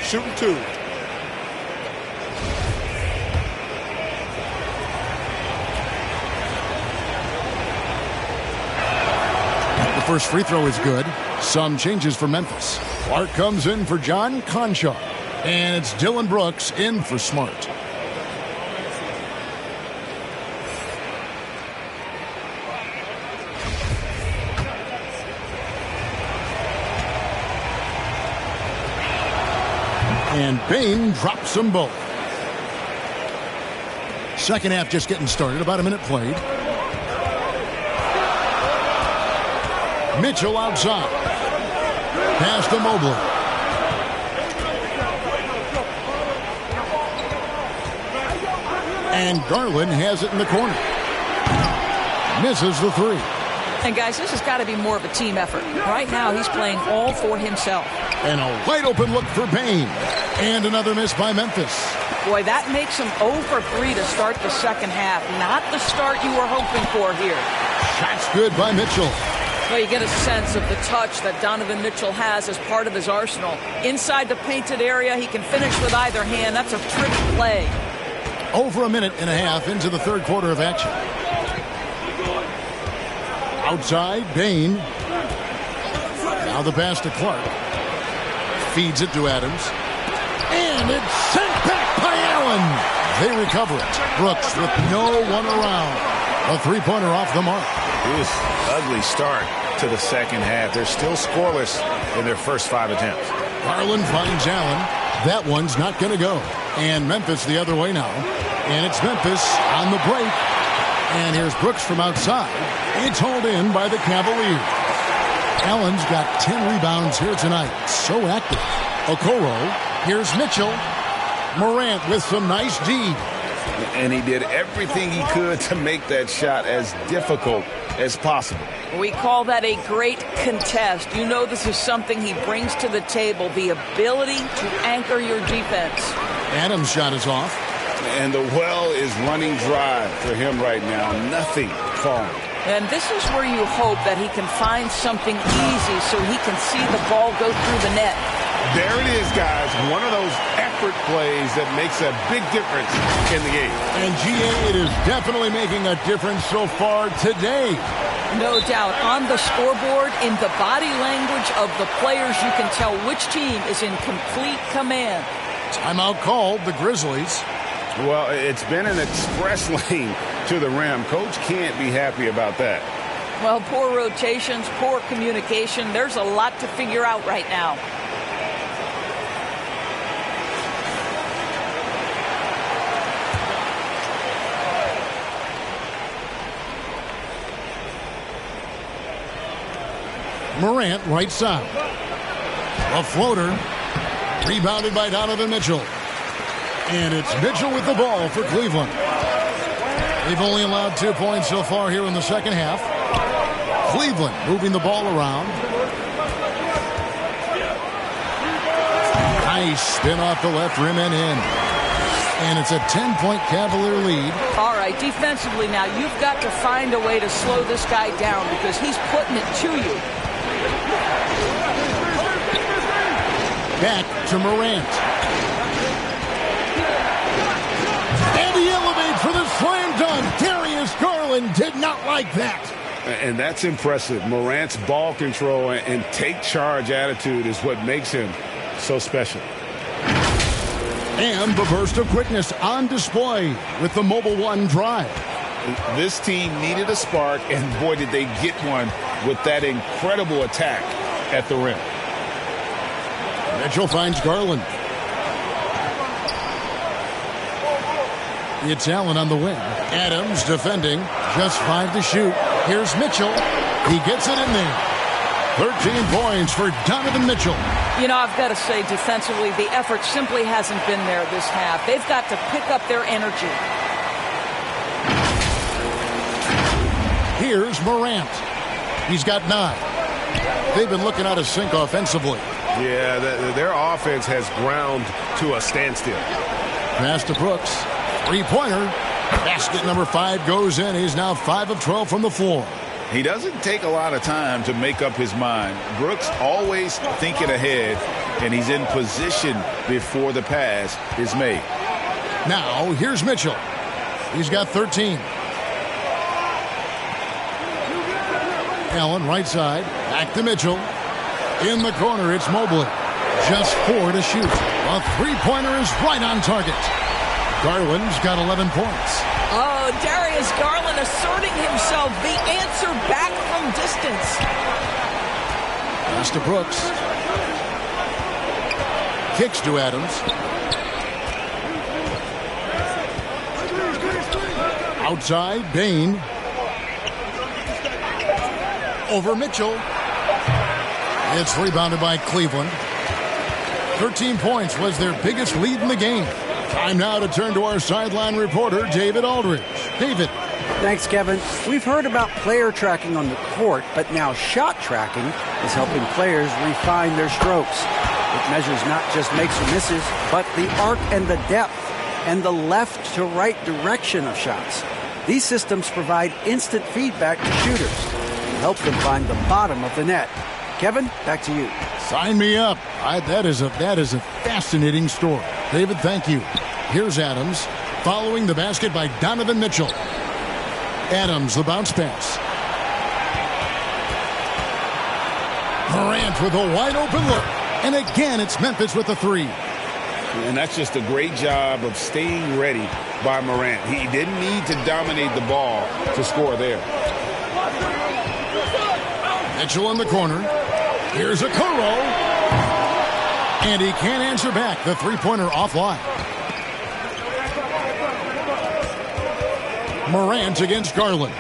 Shooting 2. First free throw is good. Some changes for Memphis. Clark comes in for John Conchar. And it's Dylan Brooks in for Smart. And Bain drops them both. Second half just getting started. About a minute played. Mitchell outside. Pass to Mobley. And Garland has it in the corner. Misses the 3. And guys, this has got to be more of a team effort. Right now, he's playing all for himself. And a wide open look for Bain. And another miss by Memphis. Boy, that makes him 0 for 3 to start the second half. Not the start you were hoping for here. Shots good by Mitchell. Well, you get a sense of the touch that Donovan Mitchell has as part of his arsenal. Inside the painted area, he can finish with either hand. That's a pretty play. Over a minute and a half into the third quarter of action. Outside, Bain. Now the pass to Clark. Feeds it to Adams. And it's sent back by Allen. They recover it. Brooks with no one around. A three-pointer off the mark. This ugly start to the second half. They're still scoreless in their first 5 attempts. Garland finds Allen. That one's not going to go. And Memphis the other way now. And it's Memphis on the break. And here's Brooks from outside. It's hauled in by the Cavaliers. Allen's got 10 rebounds here tonight. So active. Okoro. Here's Mitchell. Morant with some nice D. And he did everything he could to make that shot as difficult as possible. We call that a great contest. You know this is something he brings to the table, the ability to anchor your defense. Adams' shot is off. And the well is running dry for him right now. Nothing falling. And this is where you hope that he can find something easy so he can see the ball go through the net. There it is, guys. One of those effort plays that makes a big difference in the game. And GA, it is definitely making a difference so far today. No doubt. On the scoreboard, in the body language of the players, you can tell which team is in complete command. Timeout called, the Grizzlies. Well, it's been an express lane to the rim. Coach can't be happy about that. Well, poor rotations, poor communication. There's a lot to figure out right now. Morant, right side. A floater. Rebounded by Donovan Mitchell. And it's Mitchell with the ball for Cleveland. They've only allowed 2 points so far here in the second half. Cleveland moving the ball around. Nice spin off the left rim and in. And it's a 10-point Cavalier lead. All right, defensively now, you've got to find a way to slow this guy down because he's putting it to you. Back to Morant. And he elevates for the slam dunk. Darius Garland did not like that. And that's impressive. Morant's ball control and take charge attitude is what makes him so special. And the burst of quickness on display with the Mobile One drive. This team needed a spark, and boy, did they get one with that incredible attack at the rim. Mitchell finds Garland. It's Allen on the wing. Adams defending. Just 5 to shoot. Here's Mitchell. He gets it in there. 13 points for Donovan Mitchell. You know, I've got to say, defensively, the effort simply hasn't been there this half. They've got to pick up their energy. Here's Morant. He's got 9. They've been looking out of sync offensively. Yeah, their offense has ground to a standstill. Pass to Brooks. Three-pointer. Basket number 5 goes in. He's now 5 of 12 from the floor. He doesn't take a lot of time to make up his mind. Brooks always thinking ahead, and he's in position before the pass is made. Now, here's Mitchell. He's got 13. Allen, right side. Back to Mitchell. In the corner, it's Mobley. Just 4 to shoot. A three-pointer is right on target. Garland's got 11 points. Oh, Darius Garland asserting himself. The answer back from distance. Pass to Brooks. Kicks to Adams. Outside, Bain. Over Mitchell. It's rebounded by Cleveland. 13 points was their biggest lead in the game. Time now to turn to our sideline reporter, David Aldridge. David. Thanks, Kevin. We've heard about player tracking on the court, but now shot tracking is helping players refine their strokes. It measures not just makes or misses, but the arc and the depth and the left to right direction of shots. These systems provide instant feedback to shooters to help them find the bottom of the net. Kevin, back to you. Sign me up. That is a fascinating story. David, thank you. Here's Adams, following the basket by Donovan Mitchell. Adams, the bounce pass. Morant with a wide open look. And again, it's Memphis with the 3. And that's just a great job of staying ready by Morant. He didn't need to dominate the ball to score there. Mitchell in the corner. Here's a Okoro. And he can't answer back. The three-pointer offline. Morant against Garland.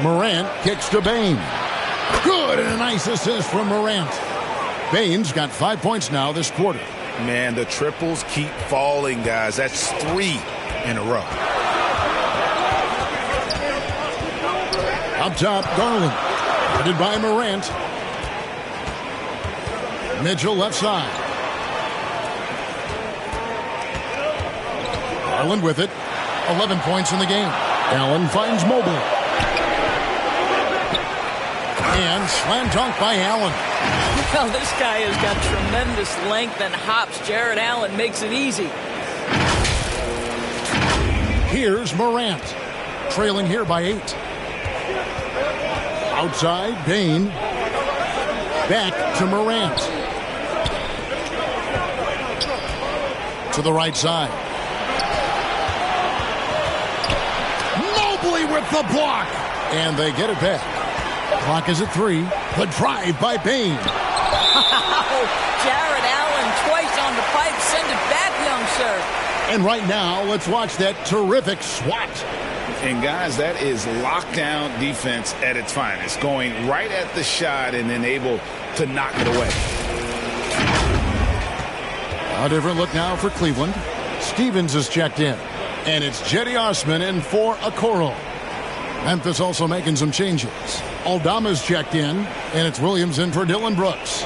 Morant kicks to Bain. Good, and a nice assist from Morant. Bain's got 5 points now this quarter. Man, the triples keep falling, guys. That's 3 in a row. Up top, Garland. Headed by Morant. Mitchell left side. Garland with it. 11 points in the game. Allen finds Mobley. And slam dunk by Allen. Well, this guy has got tremendous length and hops. Jared Allen makes it easy. Here's Morant. Trailing here by 8. Outside, Bain. Back to Morant. To the right side. Mobley with the block. And they get it back. Clock is at 3. The drive by Bain. Jared Allen twice on the pipe. Send it back, young sir. And right now, let's watch that terrific swat. And guys, that is lockdown defense at its finest. Going right at the shot and then able to knock it away. A different look now for Cleveland. Stevens is checked in. And it's Jetty Osman in for Okoro. Memphis also making some changes. Aldama's checked in. And it's Williams in for Dylan Brooks.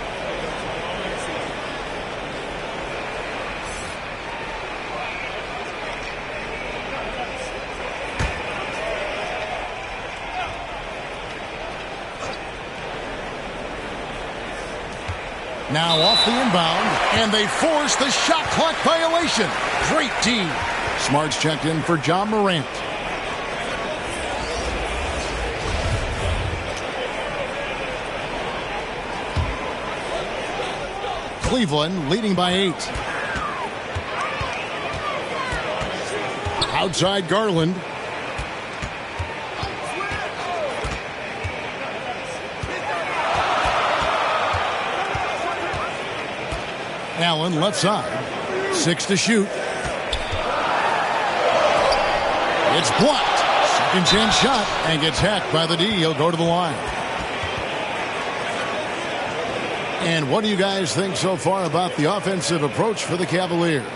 Now off the inbound, and they force the shot clock violation. Great D. Smart's checked in for John Morant. Cleveland leading by 8. Outside Garland. Allen left side. 6 to shoot. It's blocked. Second chance shot and gets hacked by the D. He'll go to the line. And what do you guys think so far about the offensive approach for the Cavaliers?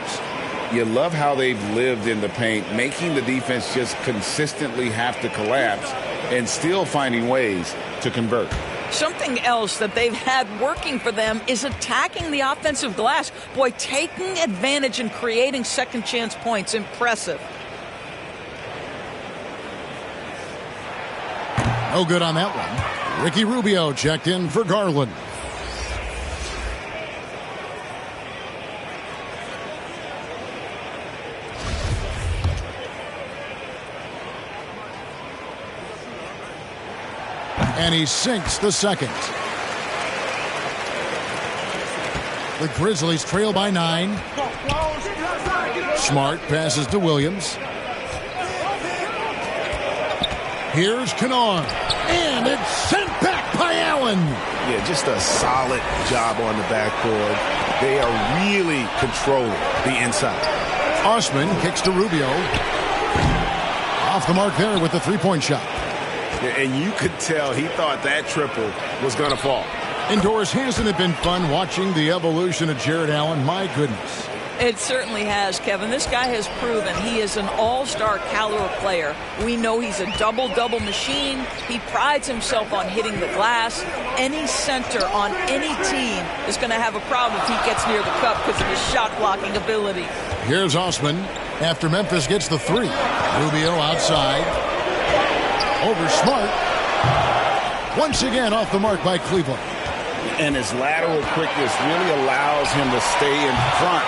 You love how they've lived in the paint, making the defense just consistently have to collapse and still finding ways to convert. Something else that they've had working for them is attacking the offensive glass. Boy, taking advantage and creating second chance points. Impressive. No good on that one. Ricky Rubio checked in for Garland. And he sinks the second. The Grizzlies trail by 9. Smart passes to Williams. Here's Kennard. And it's sent back by Allen. Yeah, just a solid job on the backboard. They are really controlling the inside. Osman kicks to Rubio. Off the mark there with the three-point shot. And you could tell he thought that triple was going to fall. Indoors, hasn't it been fun watching the evolution of Jared Allen? My goodness. It certainly has, Kevin. This guy has proven he is an all-star caliber player. We know he's a double-double machine. He prides himself on hitting the glass. Any center on any team is going to have a problem if he gets near the cup because of his shot-blocking ability. Here's Osman after Memphis gets the 3. Rubio outside. Over Smart. Once again off the mark by Cleveland. And his lateral quickness really allows him to stay in front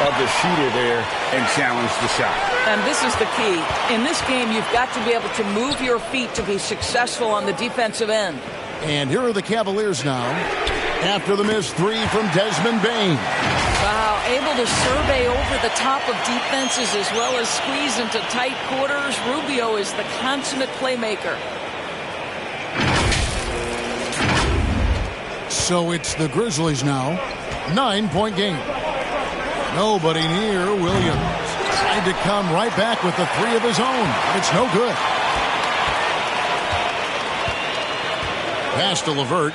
of the shooter there and challenge the shot. And this is the key. In this game, you've got to be able to move your feet to be successful on the defensive end. And here are the Cavaliers now after the missed 3 from Desmond Bain. Wow, able to survey over the top of defenses as well as squeeze into tight quarters. Rubio is the consummate playmaker. So it's the Grizzlies now. 9-point game. Nobody near Williams. Tried to come right back with the 3 of his own. It's no good. Pass to LeVert.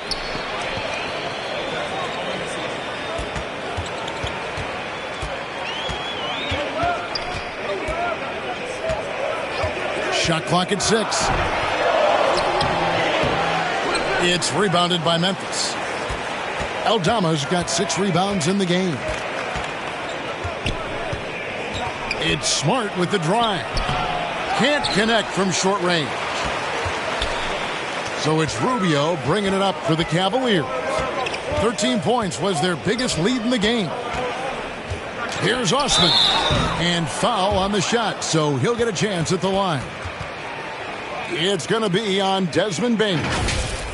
Shot clock at 6. It's rebounded by Memphis. Aldama's got 6 rebounds in the game. It's Smart with the drive. Can't connect from short range. So it's Rubio bringing it up for the Cavaliers. 13 points was their biggest lead in the game. Here's Osman. And foul on the shot, so he'll get a chance at the line. It's going to be on Desmond Bane.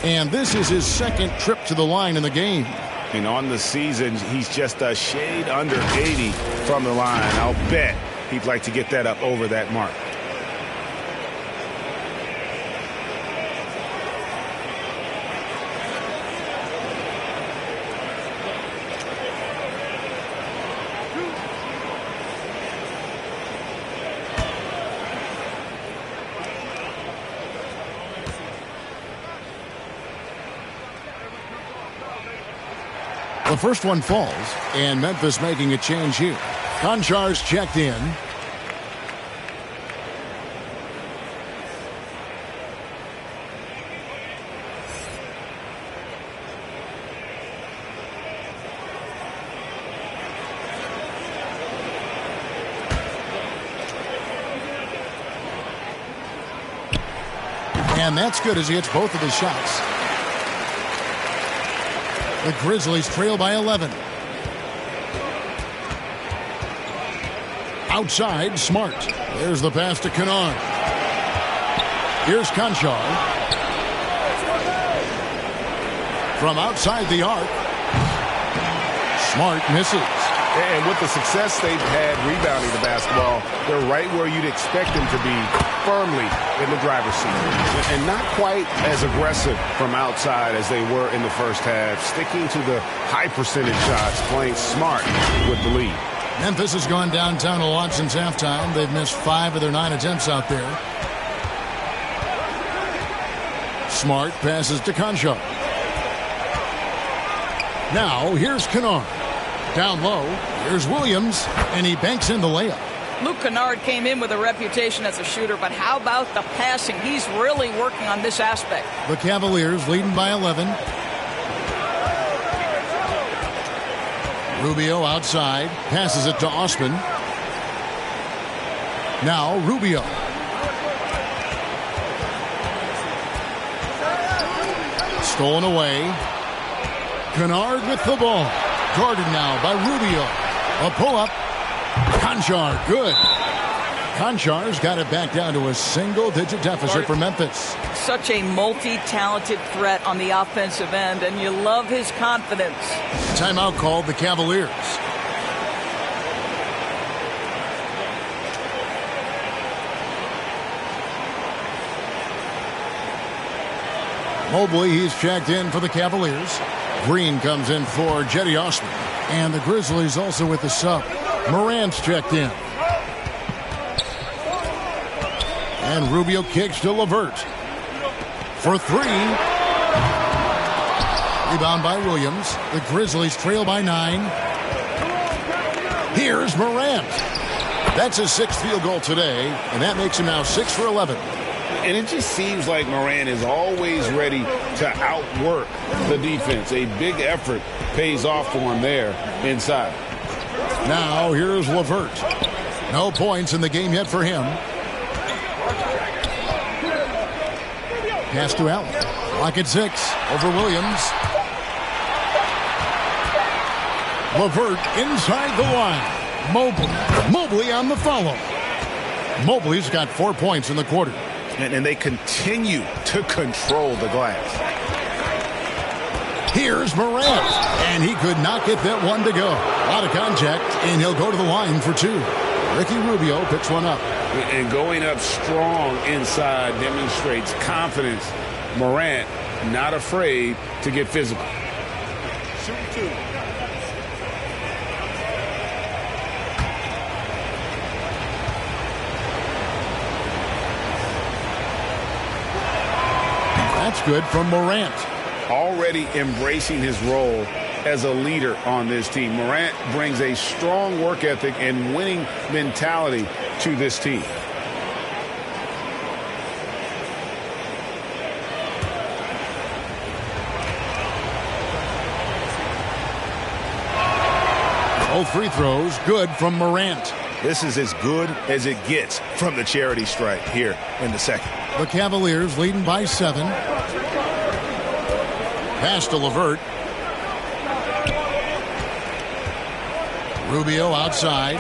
And this is his second trip to the line in the game. And on the season, he's just a shade under 80 from the line. I'll bet he'd like to get that up over that mark. The first one falls, and Memphis making a change here. Konchar's checked in. And that's good as he hits both of his shots. The Grizzlies trail by 11. Outside, Smart. There's the pass to Kennard. Here's Konchar. From outside the arc. Smart misses. And with the success they've had rebounding the basketball, they're right where you'd expect them to be, firmly in the driver's seat. And not quite as aggressive from outside as they were in the first half, sticking to the high percentage shots, playing smart with the lead. Memphis has gone downtown a lot since halftime. They've missed 5 of their 9 attempts out there. Smart passes to Konchar. Now, here's Kennard. Down low, here's Williams, and he banks in the layup. Luke Kennard came in with a reputation as a shooter, but how about the passing? He's really working on this aspect. The Cavaliers leading by 11. Rubio outside, passes it to Osman. Now Rubio. Stolen away. Kennard with the ball. Guarded now by Rubio. A pull-up. Konchar, good. Konchar's got it back down to a single-digit deficit for Memphis. Such a multi-talented threat on the offensive end, and you love his confidence. Timeout called the Cavaliers. Mobley, he's checked in for the Cavaliers. Green comes in for Jetty Osman. And the Grizzlies also with the sub. Morant's checked in. And Rubio kicks to LeVert. For 3. Rebound by Williams. The Grizzlies trail by 9. Here's Morant. That's his 6th field goal today, and that makes him now 6 for 11. And it just seems like Morant is always ready to outwork the defense. A big effort pays off for him there inside. Now here's LeVert. No points in the game yet for him. Pass to Allen. Clock at 6 over Williams. LeVert inside the line. Mobley on the follow. Mobley's got 4 points in the quarter. And they continue to control the glass. Here's Morant. And he could not get that one to go. A lot of contact, and he'll go to the line for 2. Ricky Rubio picks one up. And going up strong inside demonstrates confidence. Morant not afraid to get physical. Shoot 2. That's good from Morant. Already embracing his role as a leader on this team. Morant brings a strong work ethic and winning mentality to this team. Both free throws good from Morant. This is as good as it gets from the charity stripe here in the second. The Cavaliers leading by 7. Pass to LeVert. Rubio outside.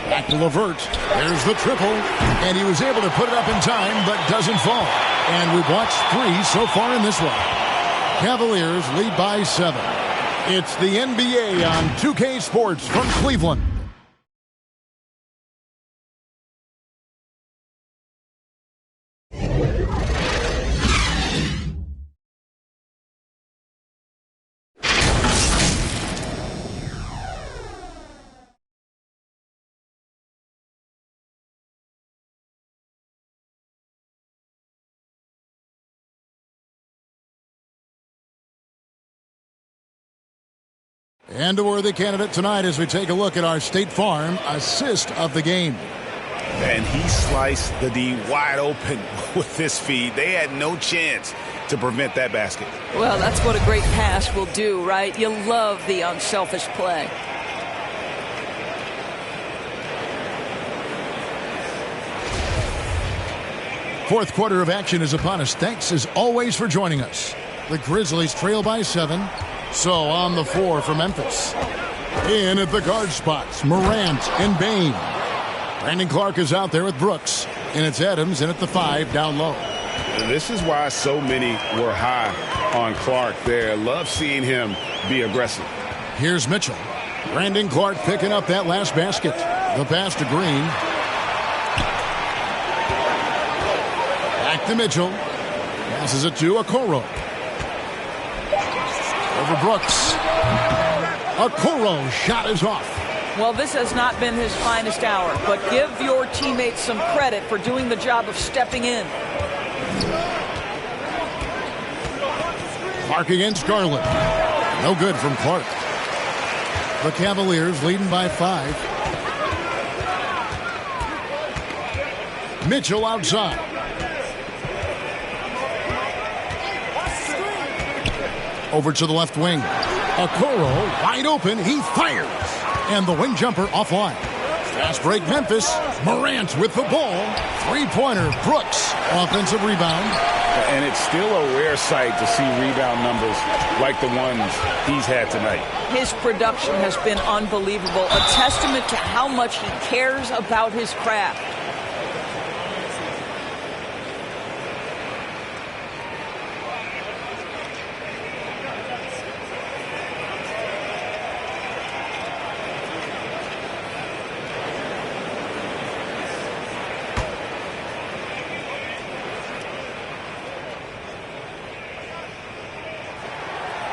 Back to LeVert. There's the triple. And he was able to put it up in time, but doesn't fall. And we've watched 3 so far in this one. Cavaliers lead by 7. It's the NBA on 2K Sports from Cleveland. And a worthy candidate tonight as we take a look at our State Farm assist of the game. And he sliced the D wide open with this feed. They had no chance to prevent that basket. Well, that's what a great pass will do, right? You love the unselfish play. Fourth quarter of action is upon us. Thanks as always for joining us. The Grizzlies trail by 7. So on the floor for Memphis. In at the guard spots, Morant and Bain. Brandon Clark is out there with Brooks. And it's Adams in at the 5 down low. And this is why so many were high on Clark there. Love seeing him be aggressive. Here's Mitchell. Brandon Clark picking up that last basket. The pass to Green. Back to Mitchell. Passes it to Okoro. Over Brooks. Okoro shot is off. Well, this has not been his finest hour, but give your teammates some credit for doing the job of stepping in. Clark against Garland. No good from Clark. The Cavaliers leading by 5. Mitchell outside. Over to the left wing. Okoro wide open. He fires. And the wing jumper offline. Fast break Memphis. Morant with the ball. Three-pointer. Brooks. Offensive rebound. And it's still a rare sight to see rebound numbers like the ones he's had tonight. His production has been unbelievable. A testament to how much he cares about his craft.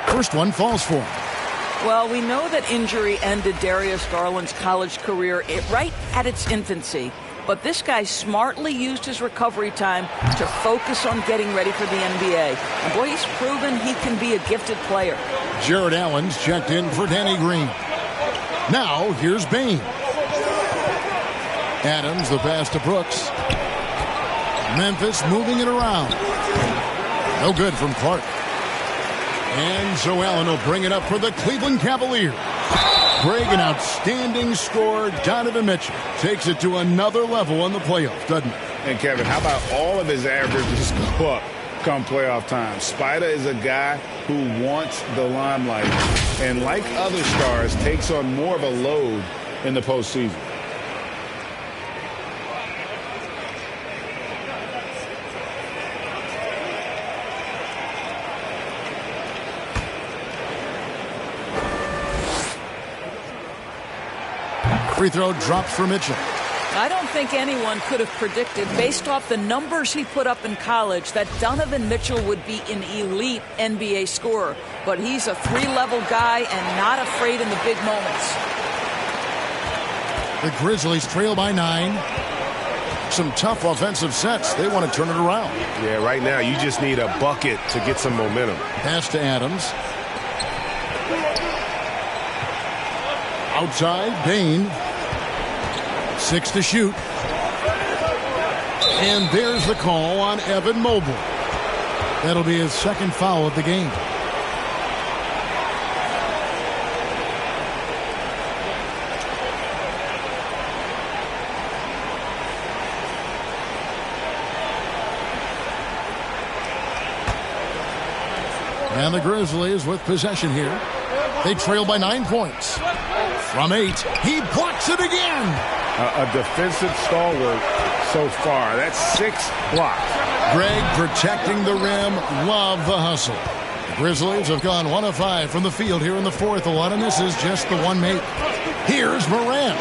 First one falls for him. Well, we know that injury ended Darius Garland's college career right at its infancy. But this guy smartly used his recovery time to focus on getting ready for the NBA. And boy, he's proven he can be a gifted player. Jared Allen's checked in for Danny Green. Now, here's Bain. Adams, the pass to Brooks. Memphis moving it around. No good from Clark. And so Allen will bring it up for the Cleveland Cavaliers. Greg, an outstanding scorer. Donovan Mitchell takes it to another level in the playoffs, doesn't it? And Kevin, how about all of his averages go up come playoff time? Spider is a guy who wants the limelight and, like other stars, takes on more of a load in the postseason. Free throw drops for Mitchell. I don't think anyone could have predicted, based off the numbers he put up in college, that Donovan Mitchell would be an elite NBA scorer. But he's a three-level guy and not afraid in the big moments. The Grizzlies trail by 9. Some tough offensive sets. They want to turn it around. Yeah, right now you just need a bucket to get some momentum. Pass to Adams. Outside, Bain. 6 to shoot. And there's the call on Evan Mobley. That'll be his second foul of the game. And the Grizzlies with possession here. They trail by 9 points. From 8, he blocks it again. A defensive stalwart so far. That's 6 blocks. Greg protecting the rim. Love the hustle. The Grizzlies have gone 1 of 5 from the field here in the fourth. A lot of misses, just the one make. Here's Morant.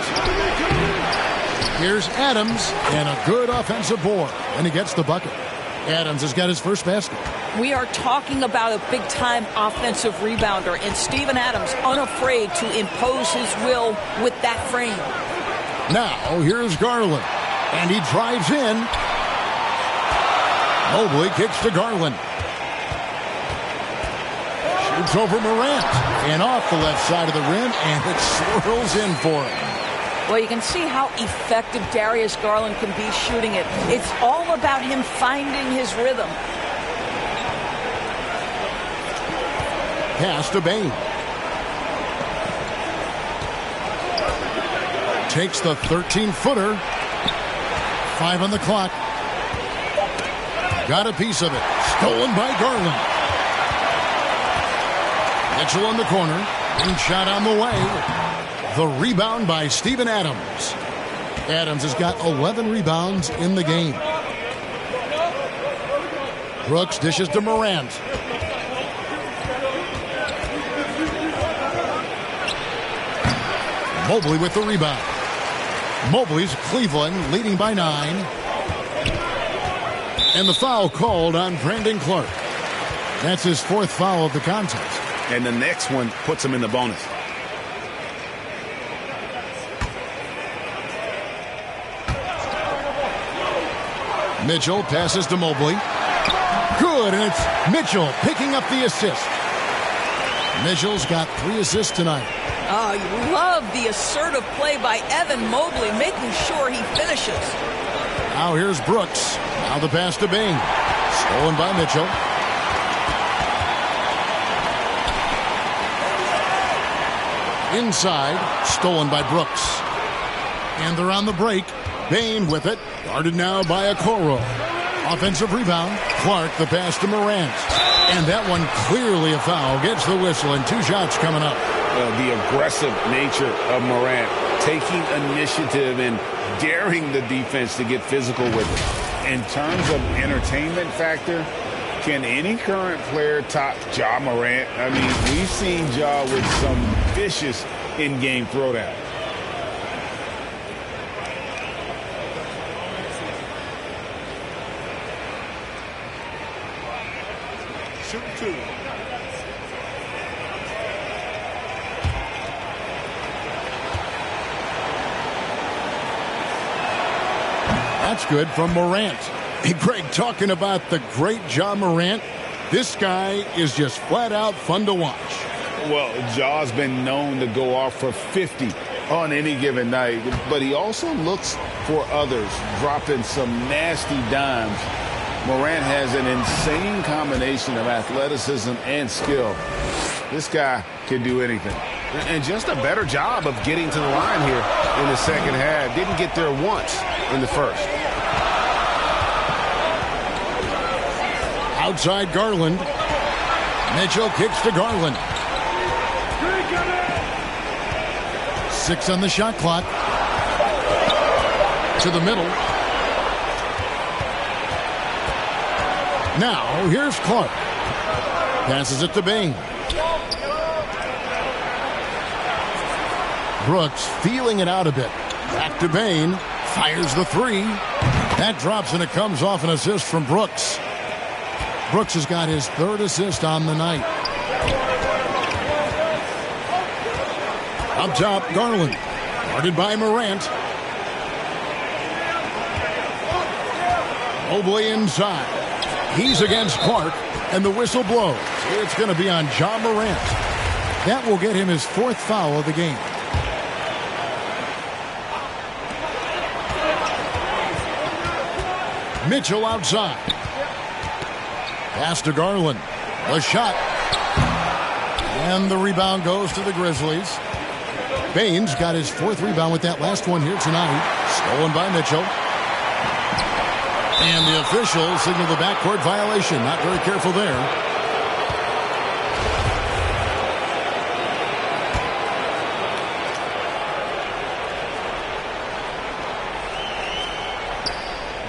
Here's Adams, and a good offensive board. And he gets the bucket. Adams has got his first basket. We are talking about a big-time offensive rebounder, and Steven Adams unafraid to impose his will with that frame. Now, here's Garland, and he drives in. Mobley kicks to Garland. Shoots over Morant, and off the left side of the rim, and it swirls in for him. Well, you can see how effective Darius Garland can be shooting it. It's all about him finding his rhythm. Pass to Bane. Takes the 13-footer. 5 on the clock. Got a piece of it. Stolen by Garland. Mitchell in the corner. And shot on the way. The rebound by Steven Adams. Adams has got 11 rebounds in the game. Brooks dishes to Morant. Mobley with the rebound. Mobley's Cleveland leading by 9. And the foul called on Brandon Clark. That's his 4th foul of the contest. And the next one puts him in the bonus. Mitchell passes to Mobley. Good, and it's Mitchell picking up the assist. Mitchell's got 3 assists tonight. Oh, you love the assertive play by Evan Mobley, making sure he finishes. Now here's Brooks. Now the pass to Bane. Stolen by Mitchell. Inside, stolen by Brooks. And they're on the break. Bane with it. Guarded now by Okoro. Offensive rebound. Clark the pass to Morant. And that one clearly a foul. Gets the whistle and 2 shots coming up. The aggressive nature of Morant. Taking initiative and daring the defense to get physical with it. In terms of entertainment factor, can any current player top Ja Morant? I mean, we've seen Ja with some vicious in-game throwdown. Shoot 2. That's good from Morant. Hey, Greg, talking about the great Ja Morant, this guy is just flat out fun to watch. Well, Ja's been known to go off for 50 on any given night, but he also looks for others, dropping some nasty dimes. Morant has an insane combination of athleticism and skill. This guy can do anything. And just a better job of getting to the line here in the second half. Didn't get there once in the first. Outside Garland. Mitchell kicks to Garland. 6 on the shot clock. To the middle. Now, here's Clark. Passes it to Bane. Brooks feeling it out a bit. Back to Bane. Fires the 3. That drops, and it comes off an assist from Brooks. Brooks has got his 3rd assist on the night. Up top, Garland. Guarded by Morant. Mobley inside. He's against Clark, and the whistle blows. It's going to be on Ja Morant. That will get him his 4th foul of the game. Mitchell outside. Pass to Garland. The shot. And the rebound goes to the Grizzlies. Bane's got his 4th rebound with that last one here tonight. Stolen by Mitchell. And the officials signal the backcourt violation. Not very careful there.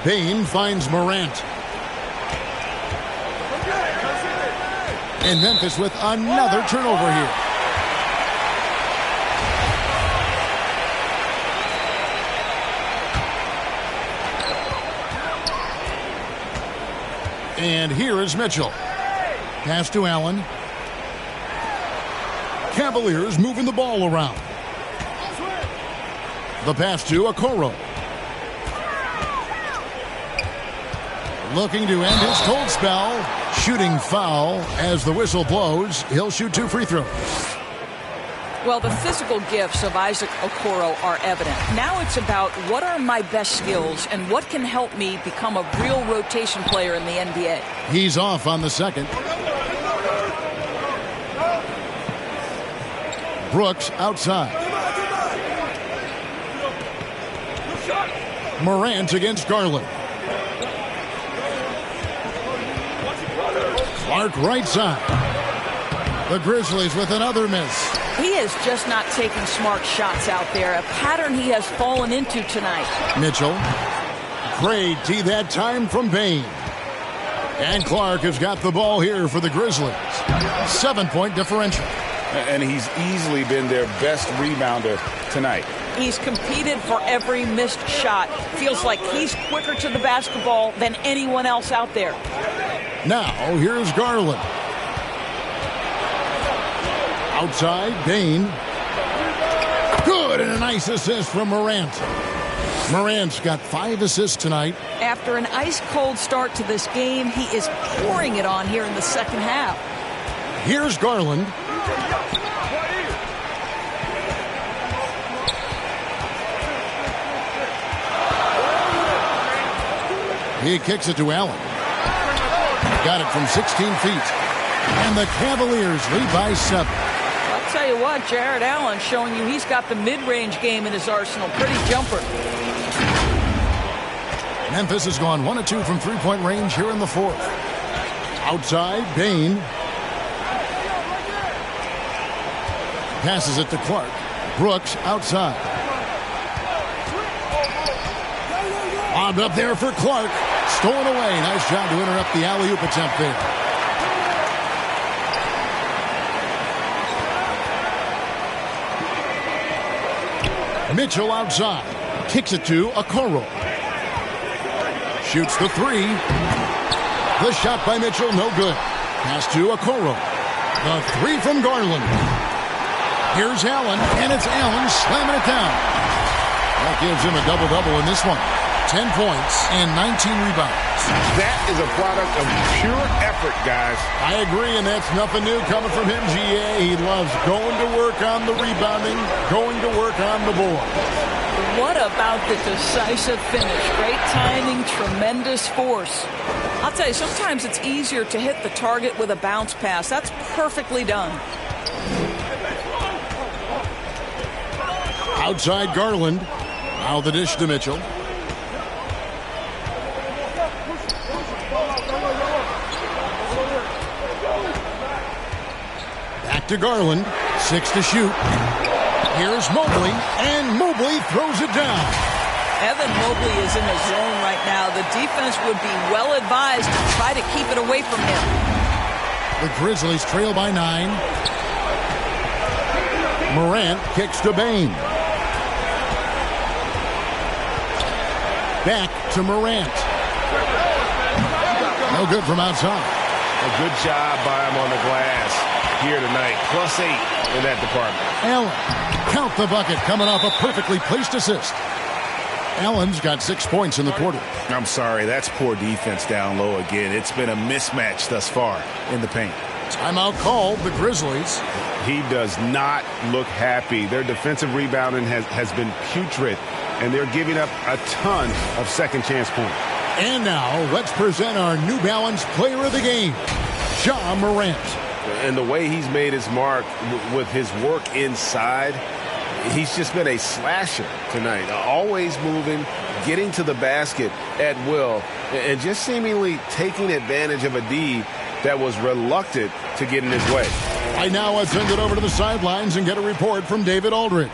Bain finds Morant. And Memphis with another turnover here. And here is Mitchell. Pass to Allen. Cavaliers moving the ball around. The pass to Okoro. Looking to end his cold spell. Shooting foul as the whistle blows. He'll shoot 2 free throws. Well, the physical gifts of Isaac Okoro are evident. Now it's about what are my best skills and what can help me become a real rotation player in the NBA. He's off on the second. Brooks outside. Morant against Garland. Clark right side. The Grizzlies with another miss. He is just not taking smart shots out there, a pattern he has fallen into tonight. Mitchell. Great D that time from Bain. And Clark has got the ball here for the Grizzlies. 7-point differential. And he's easily been their best rebounder tonight. He's competed for every missed shot. Feels like he's quicker to the basketball than anyone else out there. Now, here's Garland. Outside, Bain. Good, and a nice assist from Morant. Morant's got 5 assists tonight. After an ice-cold start to this game, he is pouring it on here in the second half. Here's Garland. He kicks it to Allen. Got it from 16 feet. And the Cavaliers lead by 7. I'll tell you what, Jared Allen showing you he's got the mid-range game in his arsenal. Pretty jumper. Memphis has gone 1 of 2 from three-point range here in the fourth. Outside, Bain. Passes it to Clark. Brooks outside. Bobbed up there for Clark. Stolen away. Nice job to interrupt the alley-oop attempt there. Mitchell outside. Kicks it to Okoro. Shoots the 3. The shot by Mitchell, no good. Pass to Okoro. The 3 from Garland. Here's Allen, and it's Allen slamming it down. That gives him a double-double in this one. 10 points and 19 rebounds. That is a product of pure effort, guys. I agree, and that's nothing new coming from him, GA. He loves going to work on the rebounding, going to work on the board. What about the decisive finish? Great timing, tremendous force. I'll tell you, sometimes it's easier to hit the target with a bounce pass. That's perfectly done. Outside Garland. Now the dish to Mitchell. Back to Garland. 6 to shoot. Here's Mobley, and Mobley throws it down. Evan Mobley is in the zone right now. The defense would be well advised to try to keep it away from him. The Grizzlies trail by 9. Morant kicks to Bain. Back to Morant. No good from outside. A good job by him on the glass here tonight. +8 in that department. Allen, count the bucket, coming off a perfectly placed assist. Allen's got 6 points in the quarter. I'm sorry, that's poor defense down low again. It's been a mismatch thus far in the paint. Timeout called, the Grizzlies. He does not look happy. Their defensive rebounding has been putrid, and they're giving up a ton of second chance points. And now, let's present our New Balance player of the game, Ja Morant. And the way he's made his mark with his work inside, he's just been a slasher tonight. Always moving, getting to the basket at will, and just seemingly taking advantage of a D that was reluctant to get in his way. Right now, let's send it over to the sidelines and get a report from David Aldridge.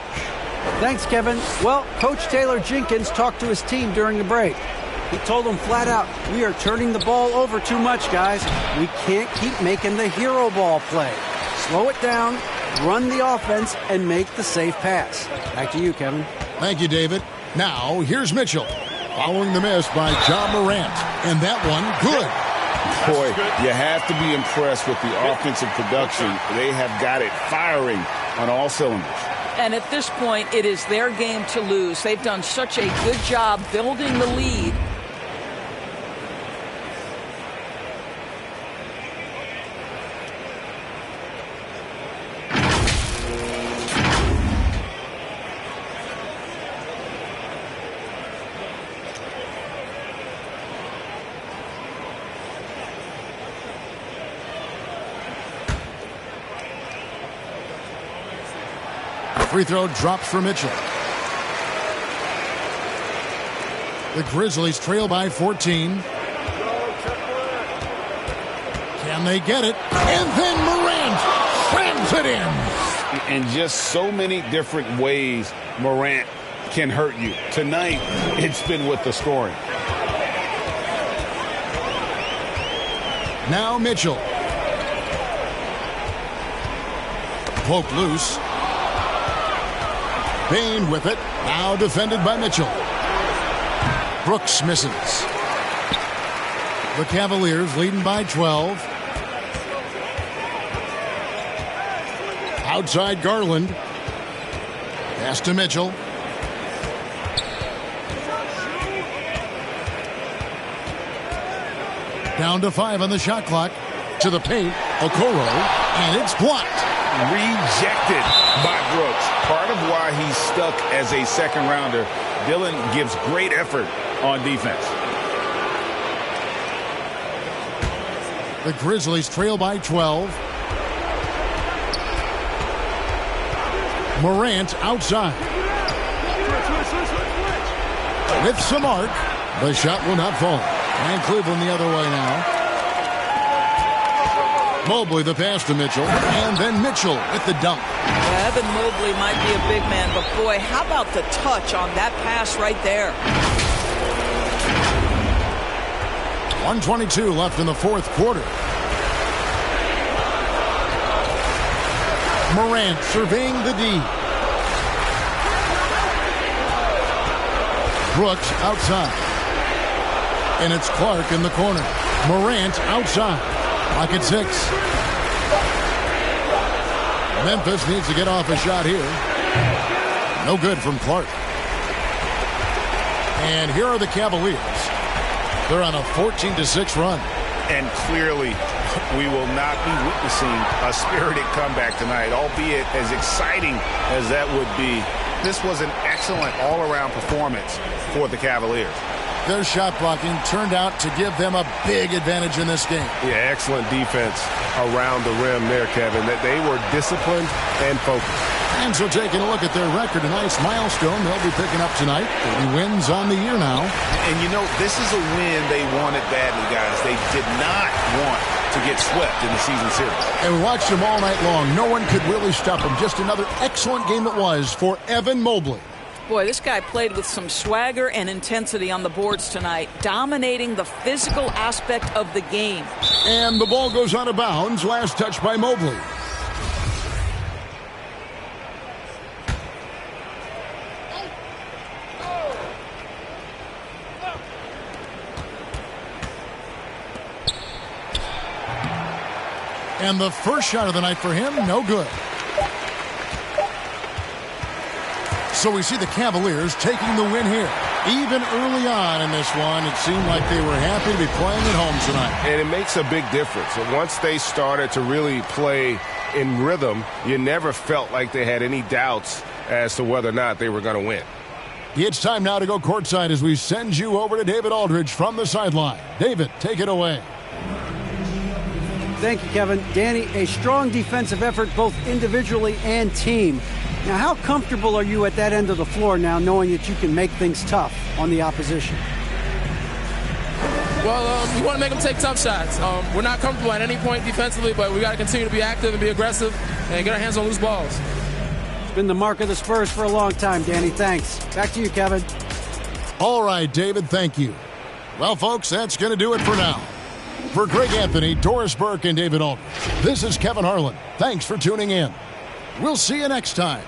Thanks, Kevin. Well, Coach Taylor Jenkins talked to his team during the break. He told them flat out, we are turning the ball over too much, guys. We can't keep making the hero ball play. Slow it down, run the offense, and make the safe pass. Back to you, Kevin. Thank you, David. Now, here's Mitchell. Following the miss by Ja Morant. And that one, good. Boy, you have to be impressed with the offensive production. They have got it firing on all cylinders. And at this point, it is their game to lose. They've done such a good job building the lead. Free throw drops for Mitchell. The Grizzlies trail by 14. Can they get it? And then Morant slams it in. And just so many different ways Morant can hurt you. Tonight, it's been with the scoring. Now Mitchell. Poke loose. Bain with it. Now defended by Mitchell. Brooks misses. The Cavaliers leading by 12. Outside Garland. Pass to Mitchell. Down to 5 on the shot clock. To the paint. Okoro. And it's blocked. Rejected by Brooks. Part of why he's stuck as a second rounder. Dillon gives great effort on defense. The Grizzlies trail by 12. Morant outside. With some arc. The shot will not fall. And Cleveland the other way now. Mobley the pass to Mitchell. And then Mitchell with the dunk. Yeah, Evan Mobley might be a big man, but boy, how about the touch on that pass right there? 1:22 left in the fourth quarter. Morant surveying the D. Brooks outside. And it's Clark in the corner. Morant outside. Lock at 6. Memphis needs to get off a shot here. No good from Clark. And here are the Cavaliers. They're on a 14-6 run. And clearly, we will not be witnessing a spirited comeback tonight, albeit as exciting as that would be. This was an excellent all-around performance for the Cavaliers. Their shot blocking turned out to give them a big advantage in this game. Yeah, excellent defense around the rim there, Kevin. That they were disciplined and focused. And so taking a look at their record, a nice milestone they'll be picking up tonight. 30 wins on the year now. And you know, this is a win they wanted badly, guys. They did not want to get swept in the season series. And we watched them all night long. No one could really stop them. Just another excellent game it was for Evan Mobley. Boy, this guy played with some swagger and intensity on the boards tonight, dominating the physical aspect of the game. And the ball goes out of bounds. Last touch by Mobley. And the first shot of the night for him, no good. So we see the Cavaliers taking the win here. Even early on in this one, it seemed like they were happy to be playing at home tonight. And it makes a big difference. And once they started to really play in rhythm, you never felt like they had any doubts as to whether or not they were going to win. It's time now to go courtside as we send you over to David Aldridge from the sideline. David, take it away. Thank you, Kevin. Danny, a strong defensive effort both individually and team. Now, how comfortable are you at that end of the floor now, knowing that you can make things tough on the opposition? Well, we want to make them take tough shots. We're not comfortable at any point defensively, but we got to continue to be active and be aggressive and get our hands on loose balls. It's been the mark of the Spurs for a long time, Danny. Thanks. Back to you, Kevin. All right, David, thank you. Well, folks, that's going to do it for now. For Greg Anthony, Doris Burke, and David Aldridge, this is Kevin Harlan. Thanks for tuning in. We'll see you next time